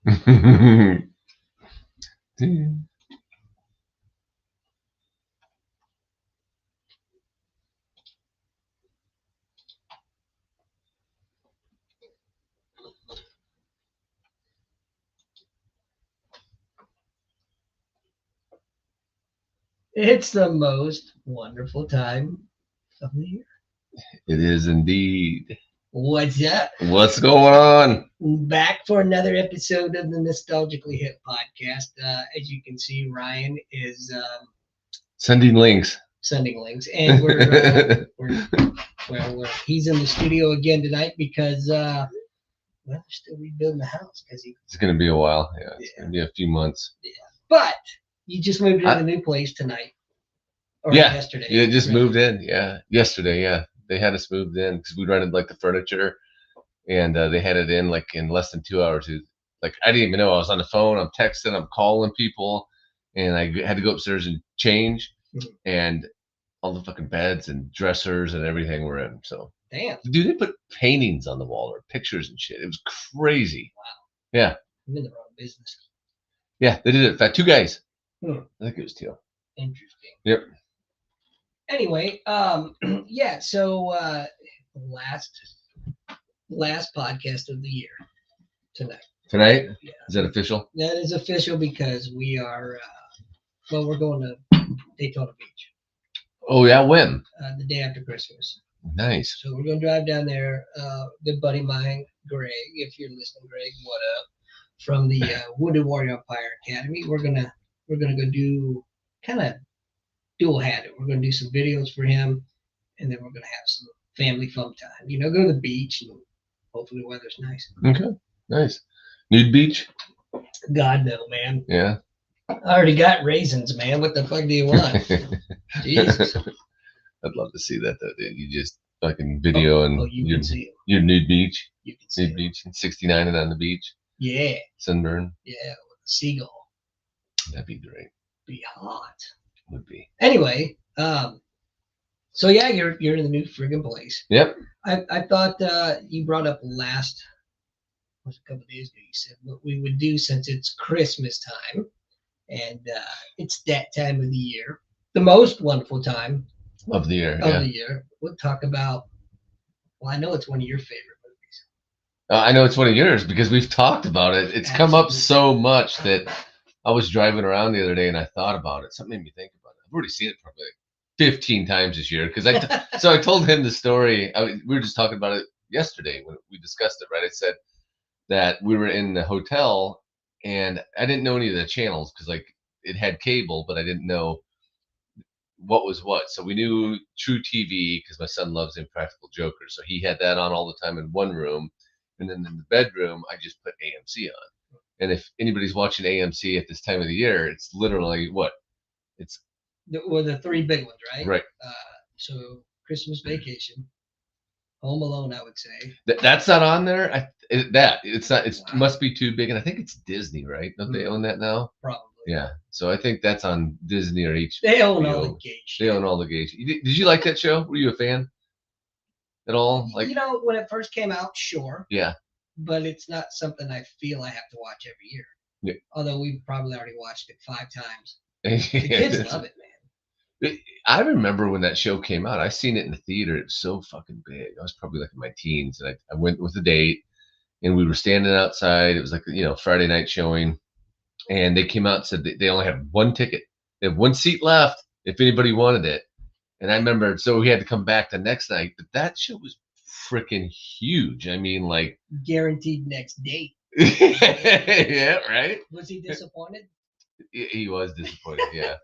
It's the most wonderful time of the year. It is indeed. What's up? What's going on? Back for another episode of the Nostalgically Hip Podcast. As you can see, Ryan is Sending links. sending links, and he's in the studio again tonight because they're still rebuilding the house because It's going to be a while. Yeah, it's going to be a few months. Yeah, but you just moved into the new place tonight. Or yesterday. Yeah, just moved in. Yeah, yesterday. Yeah, they had us moved in because we rented like the furniture, and they had it in like in less than 2 hours. Like I didn't even know. I was on the phone. I'm texting. I'm calling people, and I had to go upstairs and change, and all the fucking beds and dressers and everything were in. So damn, dude, they put paintings on the wall or pictures and shit. It was crazy. Wow. Yeah. I'm in the wrong business. Yeah, they did it. In fact, two guys. I think it was two. Interesting. Yep. Anyway, yeah. So last podcast of the year tonight. Tonight? Yeah. Is that official? That is official because we are. We're going to Daytona Beach. Oh yeah, when? The day after Christmas. Nice. So we're going to drive down there. Good buddy of mine, Greg. If you're listening, Greg, what up? From the Wounded Warrior Empire Academy. We're gonna go do kind of dual hat it. We're gonna do some videos for him, and then we're gonna have some family fun time. You know, go to the beach and hopefully the weather's nice. Okay, nice. Nude beach? God no, man. Yeah. I already got raisins, man. What the fuck do you want? Jesus. I'd love to see that though, dude. You just fucking video and you can see your nude beach. You can see nude beach and 69 and on the beach. Yeah. Sunburn. Yeah, with a seagull. That'd be great. Be hot. Would be. Anyway, so yeah, you're in the new friggin' place. Yep. I thought you brought up a couple of days ago. You said what we would do since it's Christmas time, and it's that time of the year, the most wonderful time of the year. The year. We'll talk about. Well, I know it's one of your favorite movies. I know it's one of yours because we've talked about it. It's come up so much that I was driving around the other day and I thought about it. Something made me think about it. I've already seen it probably 15 times this year because I told him the story. We were just talking about it yesterday when we discussed it, right? I said that we were in the hotel and I didn't know any of the channels because like it had cable, but I didn't know what was what. So we knew True TV because my son loves Impractical Jokers. So he had that on all the time in one room. And then in the bedroom, I just put AMC on. And if anybody's watching AMC at this time of the year, it's literally what? It's the three big ones, right? Right. So Christmas Vacation, Home Alone, I would say. That's not on there. It's not. It must be too big, and I think it's Disney, right? Don't they own that now? Probably. Yeah. So I think that's on Disney or HBO. They own all the gay shit. They own all the gay shit. Did you like that show? Were you a fan at all? Like, you know, when it first came out, sure. Yeah. But it's not something I feel I have to watch every year. Yeah. Although we've probably already watched it 5 times. The kids love it, man. I remember when that show came out. I seen it in the theater. It was so fucking big. I was probably like in my teens, and I went with a date, and we were standing outside. It was like Friday night showing, and they came out and said they only have one ticket. They have one seat left if anybody wanted it. And I remember, so we had to come back the next night. But that show was freaking huge. I mean, like guaranteed next date. Yeah, right. Was he disappointed? He was disappointed. Yeah.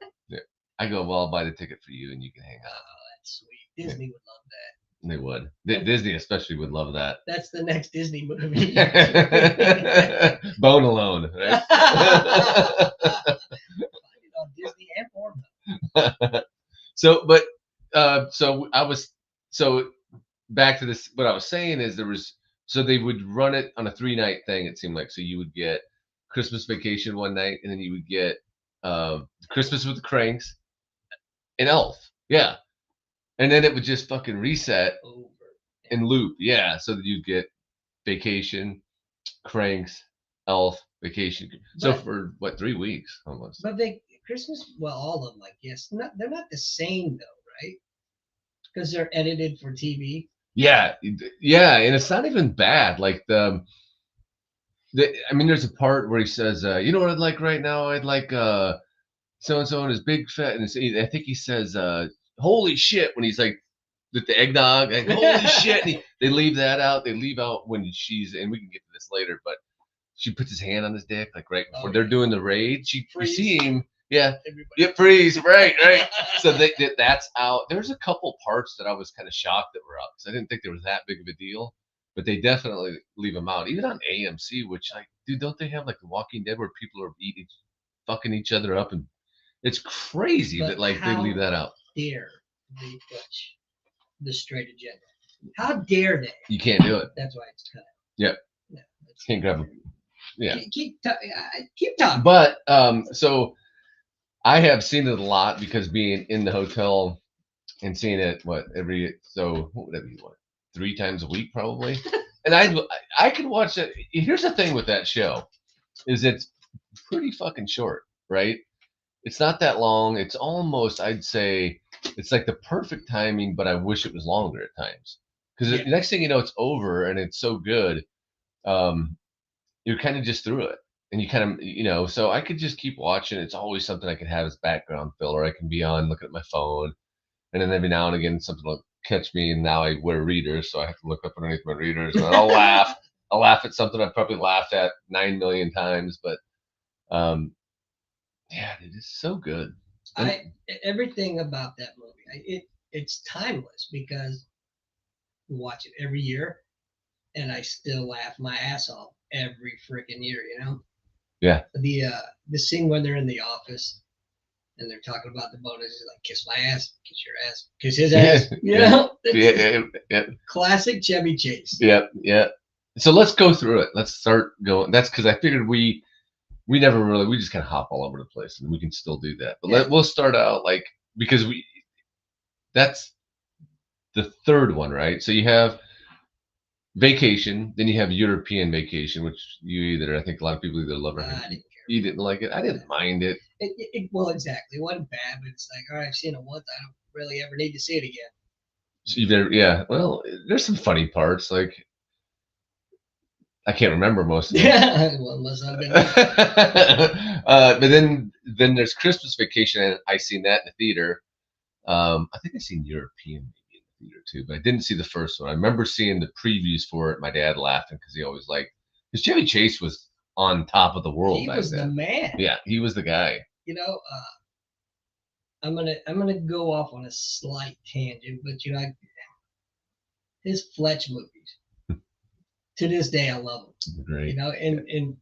I go, well, I'll buy the ticket for you and you can hang out. Oh, that's sweet. Disney would love that. They would. Disney especially would love that. That's the next Disney movie. Bone Alone, right? Find it on Disney and Pornhub. So back to this. What I was saying is so they would run it on a 3-night thing. It seemed like so you would get Christmas Vacation one night, and then you would get Christmas with the Cranks. An Elf, yeah, and then it would just fucking reset and loop, yeah. So that you'd get Vacation, Cranks, Elf, Vacation. So But for what, 3 weeks almost? but they Christmas, well, all of them, I guess. Not they're not the same though, right? Because they're edited for TV. Yeah, yeah, and it's not even bad. Like I mean, there's a part where he says, "You know what I'd like right now? I'd like so and so and his big fat." And I think he says, "Holy shit!" when he's like with the eggnog, like holy shit. And they leave that out. They leave out when she's, and we can get to this later, but she puts his hand on his dick, like right before they're doing the raid. You see him, yeah, Everybody. yeah, freeze, right, right. So that's out. There's a couple parts that I was kind of shocked that were out because I didn't think there was that big of a deal, but they definitely leave them out. Even on AMC, which like, dude, don't they have like The Walking Dead where people are fucking each other up, and it's crazy But that like they leave that out. Dare they push the straight agenda? How dare they? You can't do it. That's why it's cut. Yep. No, Can't grab them. Yeah. Keep talking. But so I have seen it a lot because being in the hotel and seeing it what whatever you want, 3 times a week probably. And I could watch it. Here's the thing with that show is it's pretty fucking short, right? It's not that long. It's almost, I'd say, it's like the perfect timing, but I wish it was longer at times. Because the next thing you know, it's over and it's so good. You're kind of just through it. And you kind of, so I could just keep watching. It's always something I can have as background filler. I can be on looking at my phone. And then every now and again, something will catch me. And now I wear readers. So I have to look up underneath my readers and I'll laugh. I'll laugh at something I've probably laughed at 9 million times. But yeah, it is so good. Everything about that movie, it's timeless because we watch it every year, and I still laugh my ass off every freaking year. Yeah. The scene when they're in the office and they're talking about the bonuses, like kiss my ass, kiss your ass, kiss his ass. Yeah. Classic Chevy Chase. Yep. Yeah. So let's go through it. Let's start going. That's because I figured we just kind of hop all over the place, and we can still do that. But we'll start out like because that's the third one, right? So you have Vacation, then you have European Vacation, which I think a lot of people either love or hate. You didn't like it. I didn't mind it. Well, exactly. It wasn't bad, but it's like, all right, I've seen it once. I don't really ever need to see it again. So yeah. Well, there's some funny parts. Like I can't remember most of them. Yeah. Well, unless I've been. But then there's Christmas Vacation, and I seen that in the theater. I think I seen European maybe in the theater too, but I didn't see the first one. I remember seeing the previews for it. My dad laughing because he always because Chevy Chase was on top of the world. He was the man. Yeah, he was the guy. I'm gonna go off on a slight tangent, but his Fletch movies. To this day, I love them. Great. And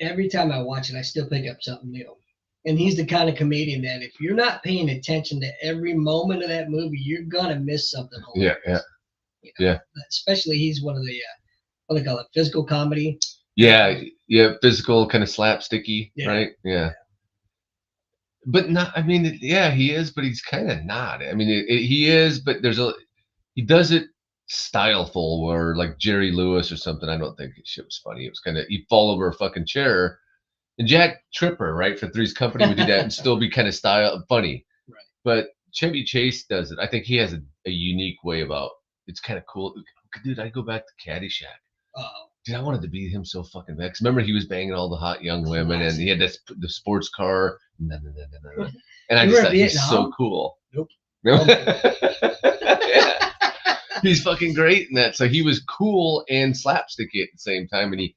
every time I watch it, I still pick up something new. And he's the kind of comedian that if you're not paying attention to every moment of that movie, you're gonna miss something. Yeah. Especially he's one of the what do they call it, physical comedy. Yeah, physical, kind of slapsticky, right? Yeah. But not. I mean, he is, but he's kind of not. I mean, he is, but he does it styleful, where like Jerry Lewis or something. I don't think his shit was funny. It was kind of he'd fall over a fucking chair. And Jack Tripper, right, for Three's Company would do that and still be kind of funny. Right. But Chevy Chase does it. I think he has a unique way about it's kind of cool. Dude, I go back to Caddyshack. Oh. Dude, I wanted to be him so fucking bad. 'Cause remember, he was banging all the hot young women, and he had the sports car. And I just thought he's so cool. Nope. Yeah. He's fucking great in that. So he was cool and slapsticky at the same time, and he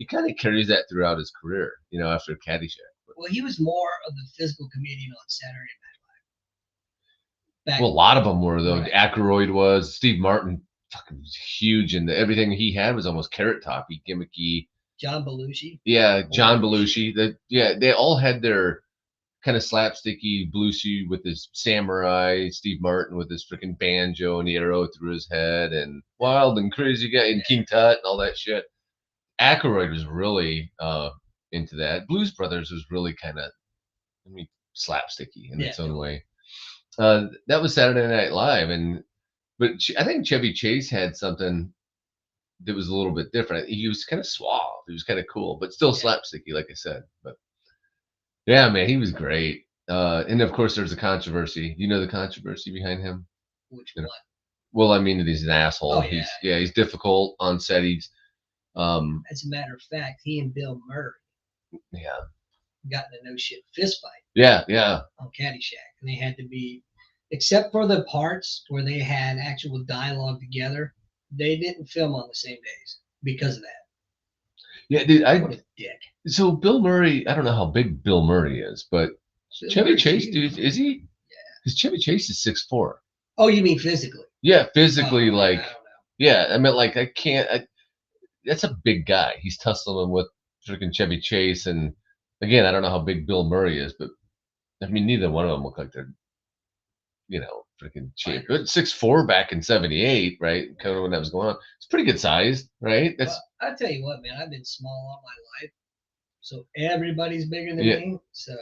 kind of carries that throughout his career, after Caddyshack. Well, he was more of the physical comedian on Saturday Night Live. Well, a lot of them were, though. Right. Aykroyd was. Steve Martin fucking was huge, and everything he had was almost carrot toppy, gimmicky. John Belushi. Yeah, John Belushi. They all had their kind of slapsticky. Belushi with his samurai, Steve Martin with his freaking banjo and the arrow through his head, and Wild and Crazy Guy and King Tut and all that shit. Aykroyd was really into that. Blues Brothers was really kind of, slapsticky in its own way. That was Saturday Night Live, but I think Chevy Chase had something that was a little bit different. He was kind of suave. He was kind of cool, but still slapsticky, like I said. But yeah, man, he was great. And of course, there's a controversy. You know the controversy behind him? Which You know, one? well, I mean, that he's an asshole. Oh yeah. He's difficult on set. He's As a matter of fact, he and Bill Murray yeah, got in a no shit fist fight yeah. on Caddyshack, and they had to be, except for the parts where they had actual dialogue together, they didn't film on the same days because of that. Yeah, dude. What a dick. So Bill Murray. I don't know how big Bill Murray is, but Bill Chevy Murray's Chase, huge. dude, is he? Yeah. Because Chevy Chase is 6'4". Oh, you mean physically? Yeah, physically, Oh, like, I don't know. yeah. I mean, like, I can't. That's a big guy. He's tussling with freaking Chevy Chase, and again, I don't know how big Bill Murray is, but I mean, neither one of them look like they're, freaking cheap. But 6'4" back in '78, right? Kind of when that was going on. It's pretty good size, right? That's Well, I tell you what, man, I've been small all my life, so everybody's bigger than yeah, me. So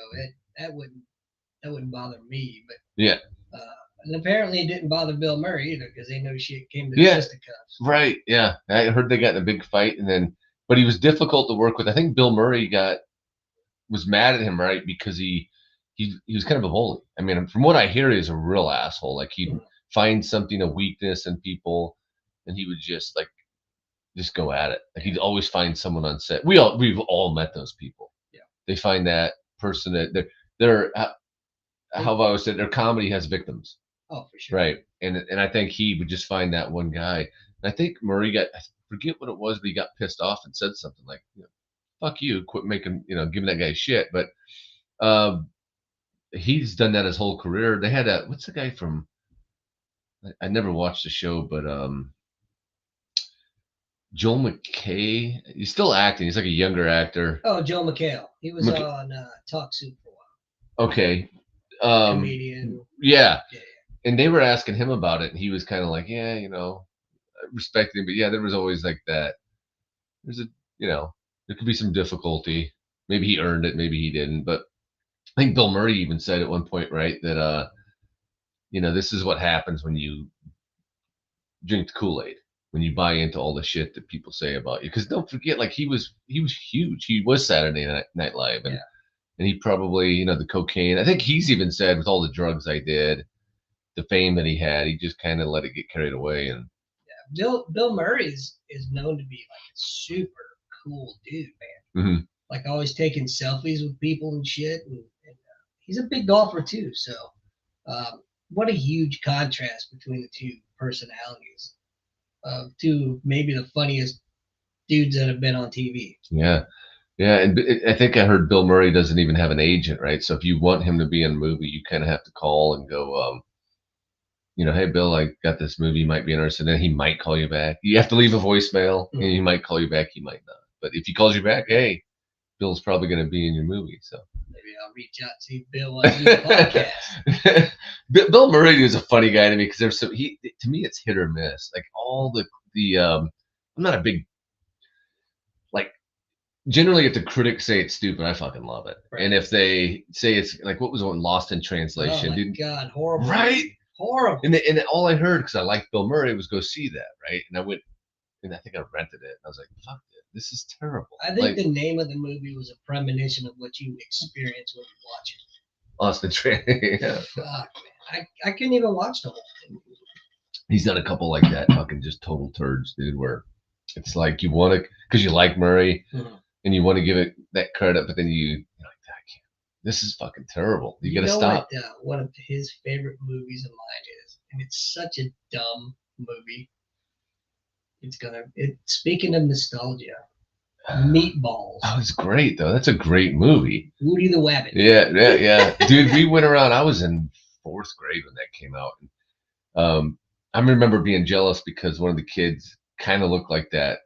that wouldn't bother me. yeah, But and apparently it didn't bother Bill Murray either because they know shit came to yeah, fisticuffs. right, yeah. I heard they got in a big fight, and then, but he was difficult to work with. I think Bill Murray was mad at him, right? Because he was kind of a bully. I mean, from what I hear, he's a real asshole. Like he'd Mhm. find something, a weakness in people, and he would just go at it. Like he'd always find someone on set. We've all met those people. Yeah. They find that person that they're how have I always said their comedy has victims, Oh, for sure. right? And I think he would just find that one guy. And I think Murray I forget what it was, but he got pissed off and said something like, "Fuck you, quit making giving that guy shit." But um, he's done that his whole career. They had what's the guy from? I never watched the show, but Joel McKay. He's still acting. He's like a younger actor. Oh, Joe McHale. He was on Talk Soup for a while. Okay. Comedian. Yeah. Yeah. And they were asking him about it, and he was kind of like, yeah, respecting, but yeah, there was always like that. There's there could be some difficulty. Maybe he earned it, maybe he didn't. But I think Bill Murray even said at one point, right, that this is what happens when you drink the Kool-Aid, when you buy into all the shit that people say about you. Because don't forget, like he was huge. He was Saturday Night Live, and he probably, the cocaine. I think he's even said with all the drugs I did, the fame that he had, he just kind of let it get carried away. And Bill Murray is known to be like a super cool dude, man. mm-hmm. Like always taking selfies with people and shit. And he's a big golfer too. So what a huge contrast between the two personalities of two maybe the funniest dudes that have been on TV. Yeah. Yeah, and I think I heard Bill Murray doesn't even have an agent, right? So if you want him to be in a movie, you kind of have to call and go, hey, Bill, I got this movie, you might be interested in. He might call you back. You have to leave a voicemail, and he might call you back, he might not. But if he calls you back, hey, Bill's probably going to be in your movie. So maybe I'll reach out to see if Bill wants to do the podcast. Bill Murray is a funny guy to me because to me, it's hit or miss. Like all I'm not a big, like, generally, if the critics say it's stupid, I fucking love it. Right. And if they say it's like, what was one, Lost in Translation? Oh my God, horrible! Right, horrible. And all I heard, because I liked Bill Murray, was go see that, right? And I went, and I think I rented it. And I was like, fuck it, this is terrible. I think the name of the movie was a premonition of what you experience when you watch it. Lost in Translation. Yeah. Fuck, man, I couldn't even watch the whole thing. He's done a couple like that, fucking just total turds, dude. Where it's like you want to, because you like Murray. Mm-hmm. And you want to give it that credit, but then you're like, I can't. This is fucking terrible. You got to stop. What, one of his favorite movies of mine is, and it's such a dumb movie. Speaking of nostalgia, Meatballs. Oh, it's great though. That's a great movie. Woody the Wabbit. Yeah. Dude, we went around. I was in 4th grade when that came out. And, I remember being jealous because one of the kids kind of looked like that.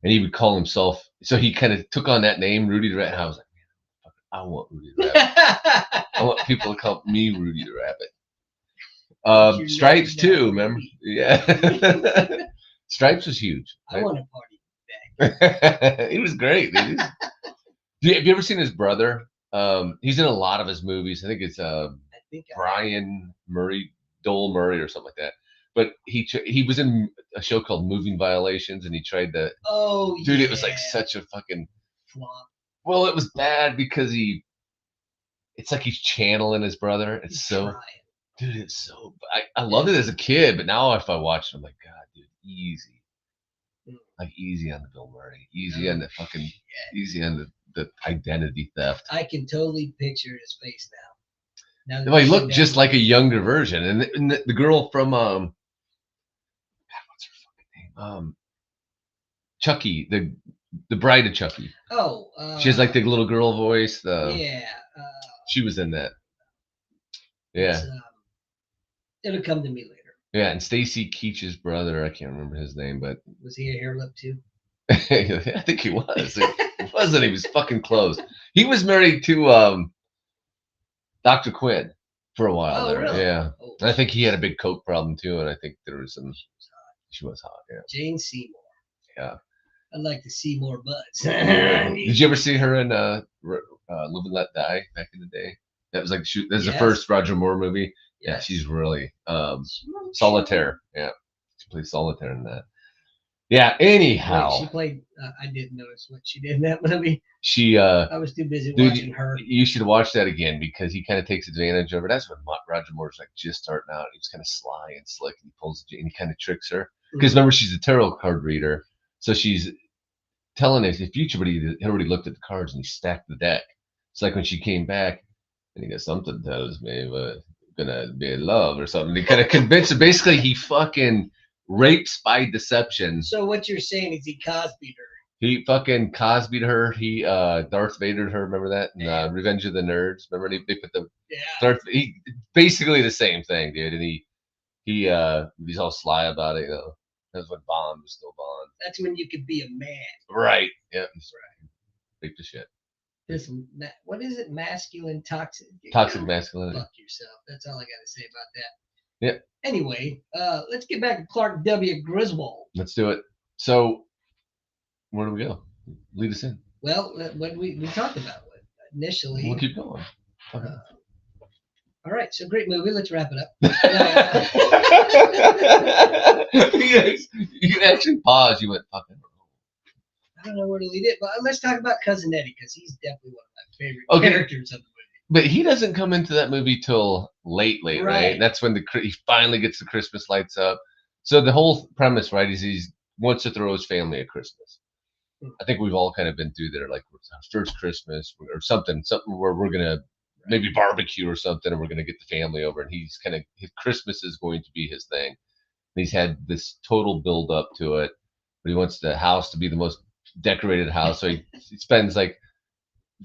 And he would call himself, so he kind of took on that name, Rudy the Rabbit. And I was like, man, I want Rudy the Rabbit. I want people to call me Rudy the Rabbit. Stripes too, remember? Yeah. Stripes was huge. I want to party back. He was great, dude. Have you ever seen his brother? He's in a lot of his movies. I think it's Brian Murray, Dole Murray, or something like that. but he was in a show called Moving Violations, and he tried to. Oh, Dude, yeah. it was like such a fucking flop. Well, it was bad because it's like he's channeling his brother. It's He's so, trying. dude, it's so. I loved it as a kid, but now if I watch it, I'm like, God, dude, easy, like easy on the Bill Murray, easy on the fucking, easy on the identity theft. I can totally picture his face now. Well, he looked just like a younger version, and the girl from God, what's her fucking name? Chucky, the bride of Chucky. Oh, she has like the little girl voice. Yeah. She was in that. Yeah. It'll come to me later. Yeah, and Stacy Keach's brother, I can't remember his name, but was he a hair lip too? I think he was. It wasn't. He was fucking close. He was married to Dr. Quinn for a while there. Really? Yeah. Oh, and I think he had a big coke problem too, and I think there was some. She was hot. Yeah. Jane Seymour. Yeah. I'd like to see more butts. Did you ever see her in Live and Let Die back in the day? That was like that was the first Roger Moore movie. Yes. Yeah, she's really Solitaire. Yeah, she played Solitaire in that. Yeah. Anyhow, she played. I didn't notice what she did in that movie. She. I was too busy watching her. You should watch that again because he kind of takes advantage of her. That's when Roger Moore's like just starting out. He was kind of sly and slick, and he pulls and he kind of tricks her because remember she's a tarot card reader, so she's telling his future, but he already looked at the cards and he stacked the deck. It's like when she came back, and he goes, "Something tells me we're gonna be in love or something." He kind of convinced her. Basically, he fucking rapes by deception. So what you're saying is he Cosby'd her. He fucking Cosby'd her. He Darth Vader'd her. Remember that? In, Revenge of the Nerds. Remember they put the Darth. He basically the same thing, dude. And he's all sly about it. You know, that's when Bond was still Bond. That's when you could be a man. Right. Yeah. That's right. Rape the shit. What is it? Masculine toxic. Toxic masculinity. Fuck yourself. That's all I got to say about that. Yeah. Anyway, let's get back to Clark W. Griswold. Let's do it. So, where do we go? Lead us in. Well, what we talked about it initially. We'll keep going. Okay. All right, so great movie. Let's wrap it up. You actually paused. You went, fucking. I don't know where to lead it, but let's talk about Cousin Eddie because he's definitely one of my favorite characters of the movie. But he doesn't come into that movie till late, right? That's when he finally gets the Christmas lights up. So the whole premise, right, is he wants to throw his family a Christmas. I think we've all kind of been through there, like our first Christmas or something where we're gonna maybe barbecue or something, and we're gonna get the family over, and his Christmas is going to be his thing. And he's had this total build up to it, but he wants the house to be the most decorated house, so he spends like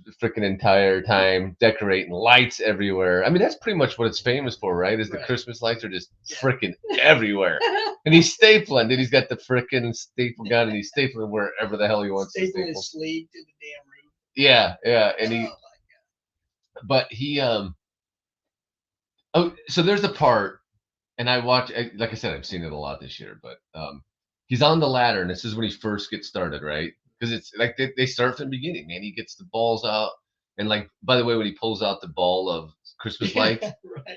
the freaking entire time decorating lights everywhere. I mean, that's pretty much what it's famous for, right? Is the Christmas lights are just freaking everywhere. And he's stapling. Then he's got the freaking staple gun, and he's stapling wherever the hell he wants to staple. His sleeve to the damn roof. Yeah, and but he so there's a part, and I watch, like I said, I've seen it a lot this year, but he's on the ladder, and this is when he first gets started, right? Because it's like they start from the beginning, man. He gets the balls out, and like, by the way, when he pulls out the ball of Christmas lights,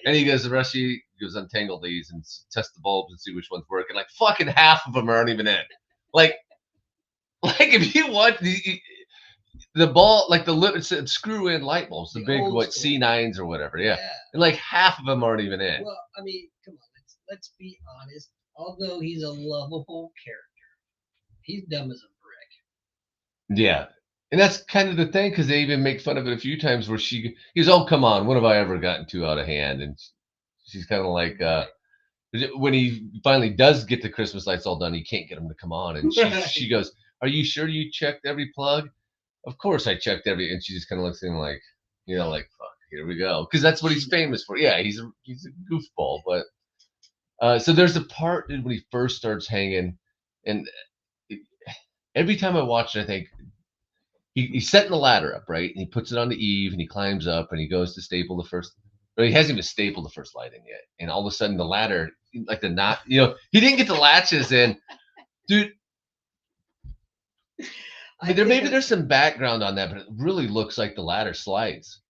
and he goes, the rest of you goes untangle these and test the bulbs and see which one's working. Like fucking half of them aren't even in. Like if you want the ball, like the screw in light bulbs, the big C9s or whatever, and like half of them aren't even in. Well, I mean, come on, let's be honest. Although he's a lovable character, he's dumb as a brick. Yeah, and that's kind of the thing, because they even make fun of it a few times where he goes, "Oh, come on, when have I ever gotten too out of hand?" And she's kind of like, when he finally does get the Christmas lights all done, he can't get them to come on, and she goes, "Are you sure you checked every plug?" Of course I checked every, and she just kind of looks at him like, like, fuck, here we go, because that's what he's famous for. Yeah, he's a goofball, but so there's a part when he first starts hanging, and every time I watch it, I think he's setting the ladder up, right? And he puts it on the eave, and he climbs up, and he goes to staple the first. But he hasn't even stapled the first light in yet, and all of a sudden the ladder, like the knot, he didn't get the latches in, dude. I mean, maybe there's some background on that, but it really looks like the ladder slides.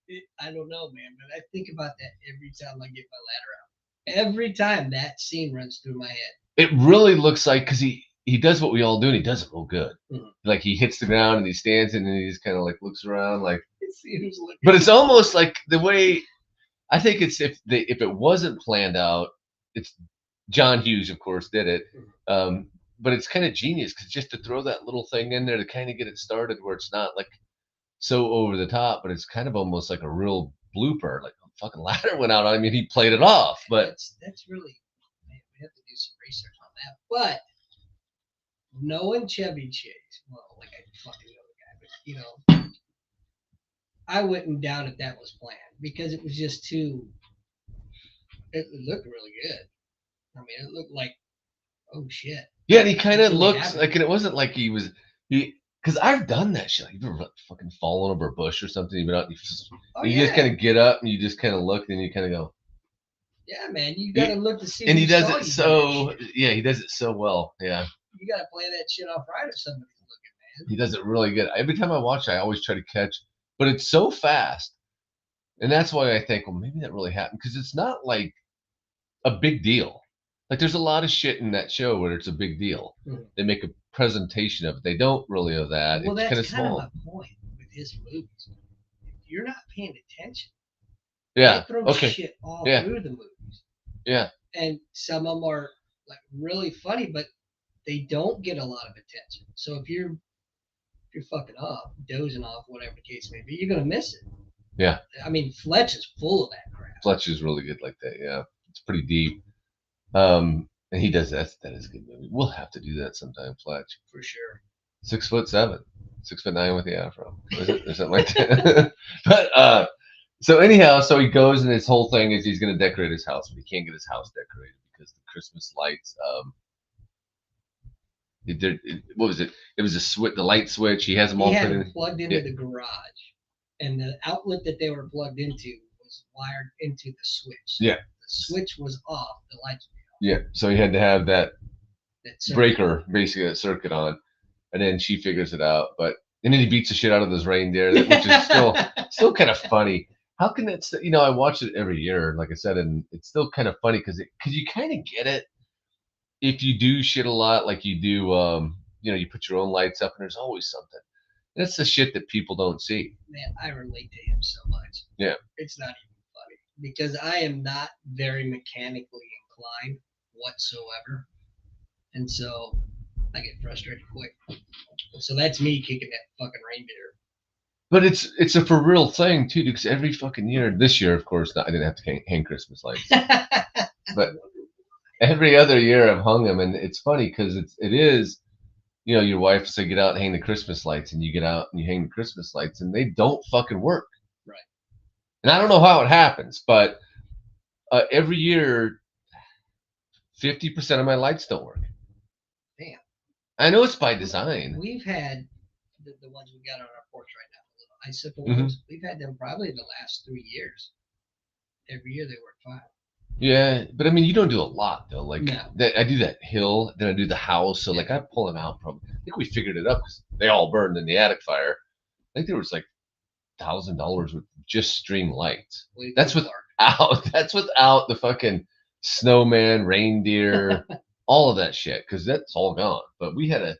I don't know, man, but I think about that every time I get my ladder out. Every time that scene runs through my head. It really looks like because he does what we all do and he does it real good. Mhm. Like he hits the ground and he stands and then he just kind of like looks around like. See who's looking. But it's almost like the way I think it's if it wasn't planned out, it's John Hughes of course did it. But it's kind of genius because just to throw that little thing in there to kind of get it started where it's not like so over the top, but it's kind of almost like a real blooper. Like a fucking ladder went out. I mean, he played it off, but that's really, man, we have to do some research on that. But knowing Chevy Chase, well, like I fucking know the guy, but you know, I wouldn't doubt if that was planned because it was just too. It looked really good. I mean, it looked like, oh shit. Yeah, and he kind of really looks happened. like, and it wasn't like he because I've done that shit. Like, you've ever fucking fallen over a bush or something? You've been out, you just kind of get up and you just kind of look, and you kind of go. Yeah, man, you gotta look to see. And he does it so. Yeah, he does it so well. Yeah. You gotta play that shit off right if somebody's looking, man. He does it really good. Every time I watch it, I always try to catch, but it's so fast, and that's why I think, well, maybe that really happened because it's not like a big deal. Like there's a lot of shit in that show where it's a big deal. Mm-hmm. They make a presentation of it. They don't really of that. Well, it's that's kind of my point with his movies. If you're not paying attention, they throw shit all through the movies. Yeah. And some of them are like really funny, but they don't get a lot of attention. So if you're fucking off, dozing off, whatever the case may be, you're gonna miss it. Yeah. I mean, Fletch is full of that crap. Fletch is really good like that. Yeah, it's pretty deep. And he does that. That is a good movie. We'll have to do that sometime, Fletch. For sure. 6'7", 6'9" with the afro, is it or something like that? But so anyhow, so he goes and his whole thing is he's going to decorate his house, but he can't get his house decorated because the Christmas lights. What was it? It was the light switch. He has them all plugged into the garage, and the outlet that they were plugged into was wired into the switch. Yeah. The switch was off. The lights were off. Yeah. So he had to have that breaker, basically that circuit on, and then she figures it out. And then he beats the shit out of this reindeer, which is still kind of funny. How can it? I watch it every year, like I said, and it's still kind of funny because you kind of get it if you do shit a lot, like you do. You put your own lights up, and there's always something. That's the shit that people don't see. Man, I relate to him so much. Yeah, it's not even funny because I am not very mechanically inclined whatsoever, and so I get frustrated quick. So that's me kicking that fucking reindeer. But it's a for real thing too, because every fucking year, this year, of course, I didn't have to hang Christmas lights, but every other year I've hung them, and it's funny because it is, your wife will say get out and hang the Christmas lights, and you get out and you hang the Christmas lights, and they don't fucking work. Right. And I don't know how it happens, but every year, 50% of my lights don't work. Damn. I know it's by design. We've had the ones we got on our porch right now, the little icicle ones. We've had them probably the last 3 years. Every year they work fine. Yeah, but I mean, you don't do a lot though. Like no. I do that hill, then I do the house. So like I pull them out from. I think we figured it up because they all burned in the attic fire. I think there was like $1,000 with just string lights. That's without the fucking snowman, reindeer, all of that shit, because that's all gone. But we had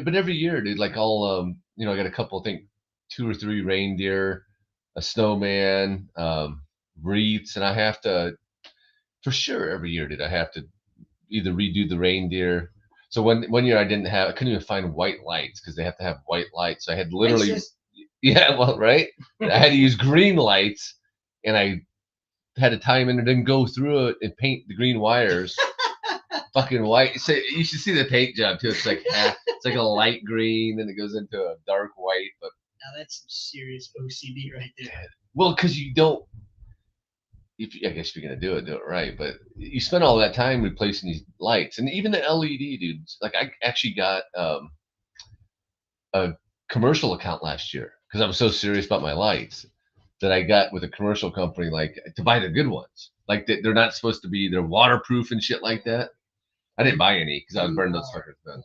but every year, dude, like I'll I got a couple, I think 2 or 3 reindeer, a snowman, wreaths, and I have to, for sure, every year, dude, I have to either redo the reindeer. So one year I couldn't even find white lights because they have to have white lights. So I had literally, yeah, well, right. I had to use green lights, and I had to tie them in and then go through it and paint the green wires fucking white. So you should see the paint job too. It's like a light green, then it goes into a dark white. But now that's some serious OCD right there. Well, because you don't. I guess if you're gonna do it right. But you spend all that time replacing these lights, and even the LED dudes. Like I actually got a commercial account last year because I was so serious about my lights that I got with a commercial company, like to buy the good ones. Like they're not supposed to be, they're waterproof and shit like that. I didn't buy any because I was burning those fuckers down.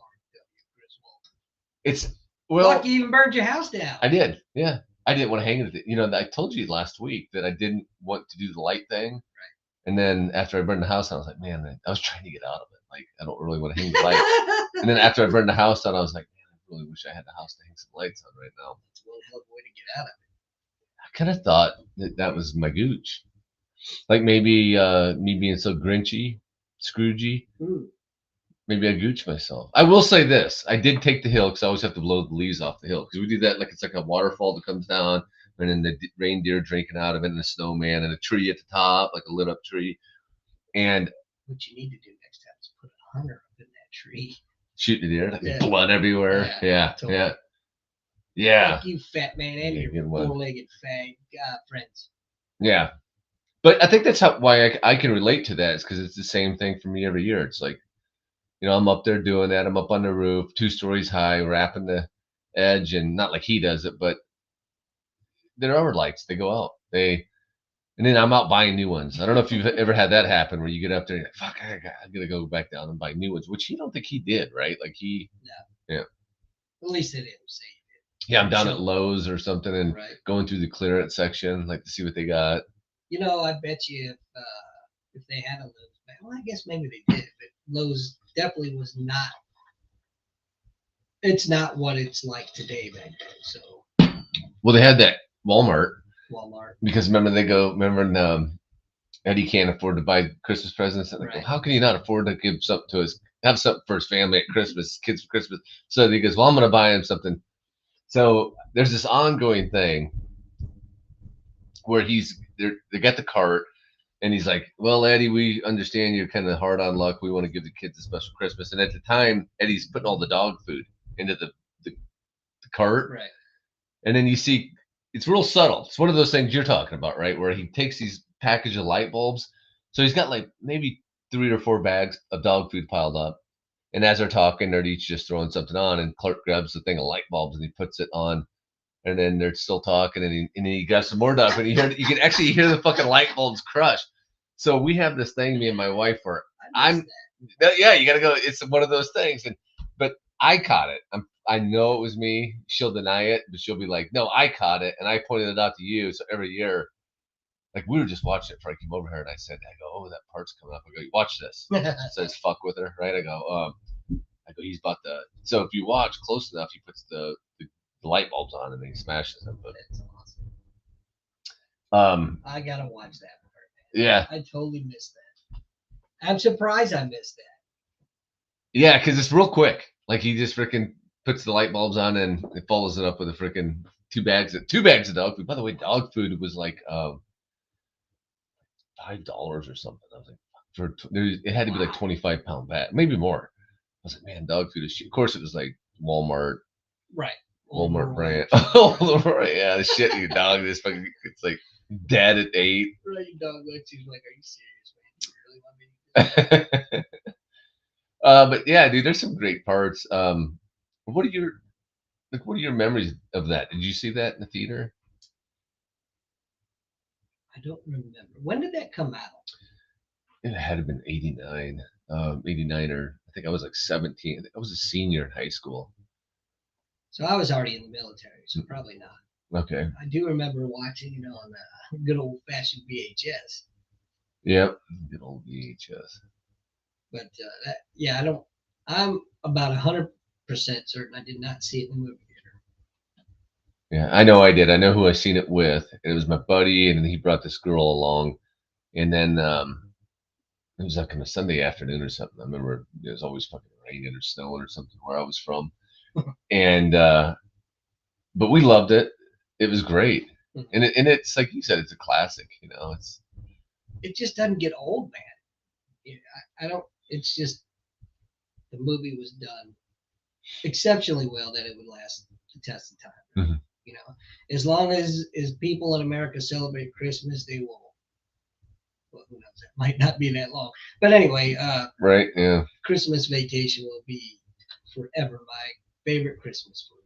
Fuck, you even burned your house down. I did, yeah. I didn't want to hang it. I told you last week that I didn't want to do the light thing. Right. And then after I burned the house, I was like, man, I was trying to get out of it. Like, I don't really want to hang the lights. And then after I burned the house down, I was like, man, I really wish I had the house to hang some lights on right now. That's one hell of a way to get out of I kind of thought that was my gooch. Like maybe me being so grinchy, Scroogey, it. maybe I gooch myself. I will say this: I did take the hill because I always have to blow the leaves off the hill because we do that like it's like a waterfall that comes down, and then the reindeer drinking out of it, and the snowman, and a tree at the top, like a lit up tree. And What you need to do next time is put a hunter up in that tree. shoot the deer, like Yeah. blood everywhere. Yeah, totally. yeah, yeah, Thank you, fat man, and Yeah, your good one. four-legged fag friends. yeah. But I think that's why I can relate to that is because it's the same thing for me every year. It's like, I'm up there doing that. I'm up on the roof, 2 stories high, wrapping the edge, and not like he does it, but there are lights. They go out. And then I'm out buying new ones. I don't know if you've ever had that happen where you get up there and you're like, fuck, I gotta go back down and buy new ones, which you don't think he did, right? Like yeah, At least they didn't say it. yeah. I'm down at Lowe's or something and Right. going through the clearance section, like to see what they got. I bet you if they had a Lowe's, well, I guess maybe they did, but Lowe's definitely was not. It's not what it's like today back then. So Well, they had that Walmart Walmart. because remember when Eddie can't afford to buy Christmas presents. And they go, Right. how can he not afford to give something to have something for his family at Christmas, kids for Christmas? So he goes, well, I'm going to buy him something. So there's this ongoing thing where they got the cart and he's like, well, Eddie, we understand you're kind of hard on luck. We want to give the kids a special Christmas. And at the time, Eddie's putting all the dog food into the cart. Right. And then you see, it's real subtle. It's one of those things you're talking about, right? Where he takes these package of light bulbs. So he's got like maybe 3 or 4 bags of dog food piled up. And as they're talking, they're each just throwing something on. And Clark grabs the thing of light bulbs and he puts it on. And then they're still talking. And then he grabs some more dog food. And you can actually hear the fucking light bulbs crush. So we have this thing, me and my wife, where yeah, you got to go. It's one of those things. But I caught it. I know it was me. She'll deny it, but she'll be like, no, I caught it. And I pointed it out to you. So every year, like we were just watching it before I came over here and I go, oh, that part's coming up. I go, watch this. It says fuck with her, right? I go, he's about to. So if you watch close enough, he puts the light bulbs on and then he smashes them. But That's awesome. I got to watch that part. Yeah. I totally missed that. I'm surprised I missed that. Yeah, because it's real quick. Like he just freaking puts the light bulbs on and it follows it up with a freaking 2 bags of dog food. By the way, dog food was like $5 or something. I was like, it had to be like 25-pound bag, maybe more. I was like, man, dog food is cheap. Of course, it was like Walmart, right? Walmart brand. Yeah, the shit your dog is fucking. It's like dead at 8. Right, your dog looks at you like, are you serious, man? Do you really want me to do that? But yeah, dude, there's some great parts. What are your memories of that? Did you see that in the theater? I don't remember. When did that come out? It had to have been 89. 89 or I think I was like 17. I was a senior in high school. So I was already in the military, so probably not. Okay. I do remember watching, on a good old fashioned VHS. Yep, good old VHS. But I'm about 100% certain I did not see it in the movie theater. Yeah, I know I did. I know who I seen it with. It was my buddy, and he brought this girl along. And then it was like on a Sunday afternoon or something. I remember it was always fucking raining or snowing or something where I was from. And but we loved it. It was great. Mm-hmm. And it's like you said, it's a classic. It just doesn't get old, man. I don't. It's just the movie was done exceptionally well that it would last the test of time. Mm-hmm. As long as people in America celebrate Christmas, they will. Well, who knows? That might not be that long, but anyway. Right. Yeah. Christmas Vacation will be forever my favorite Christmas movie.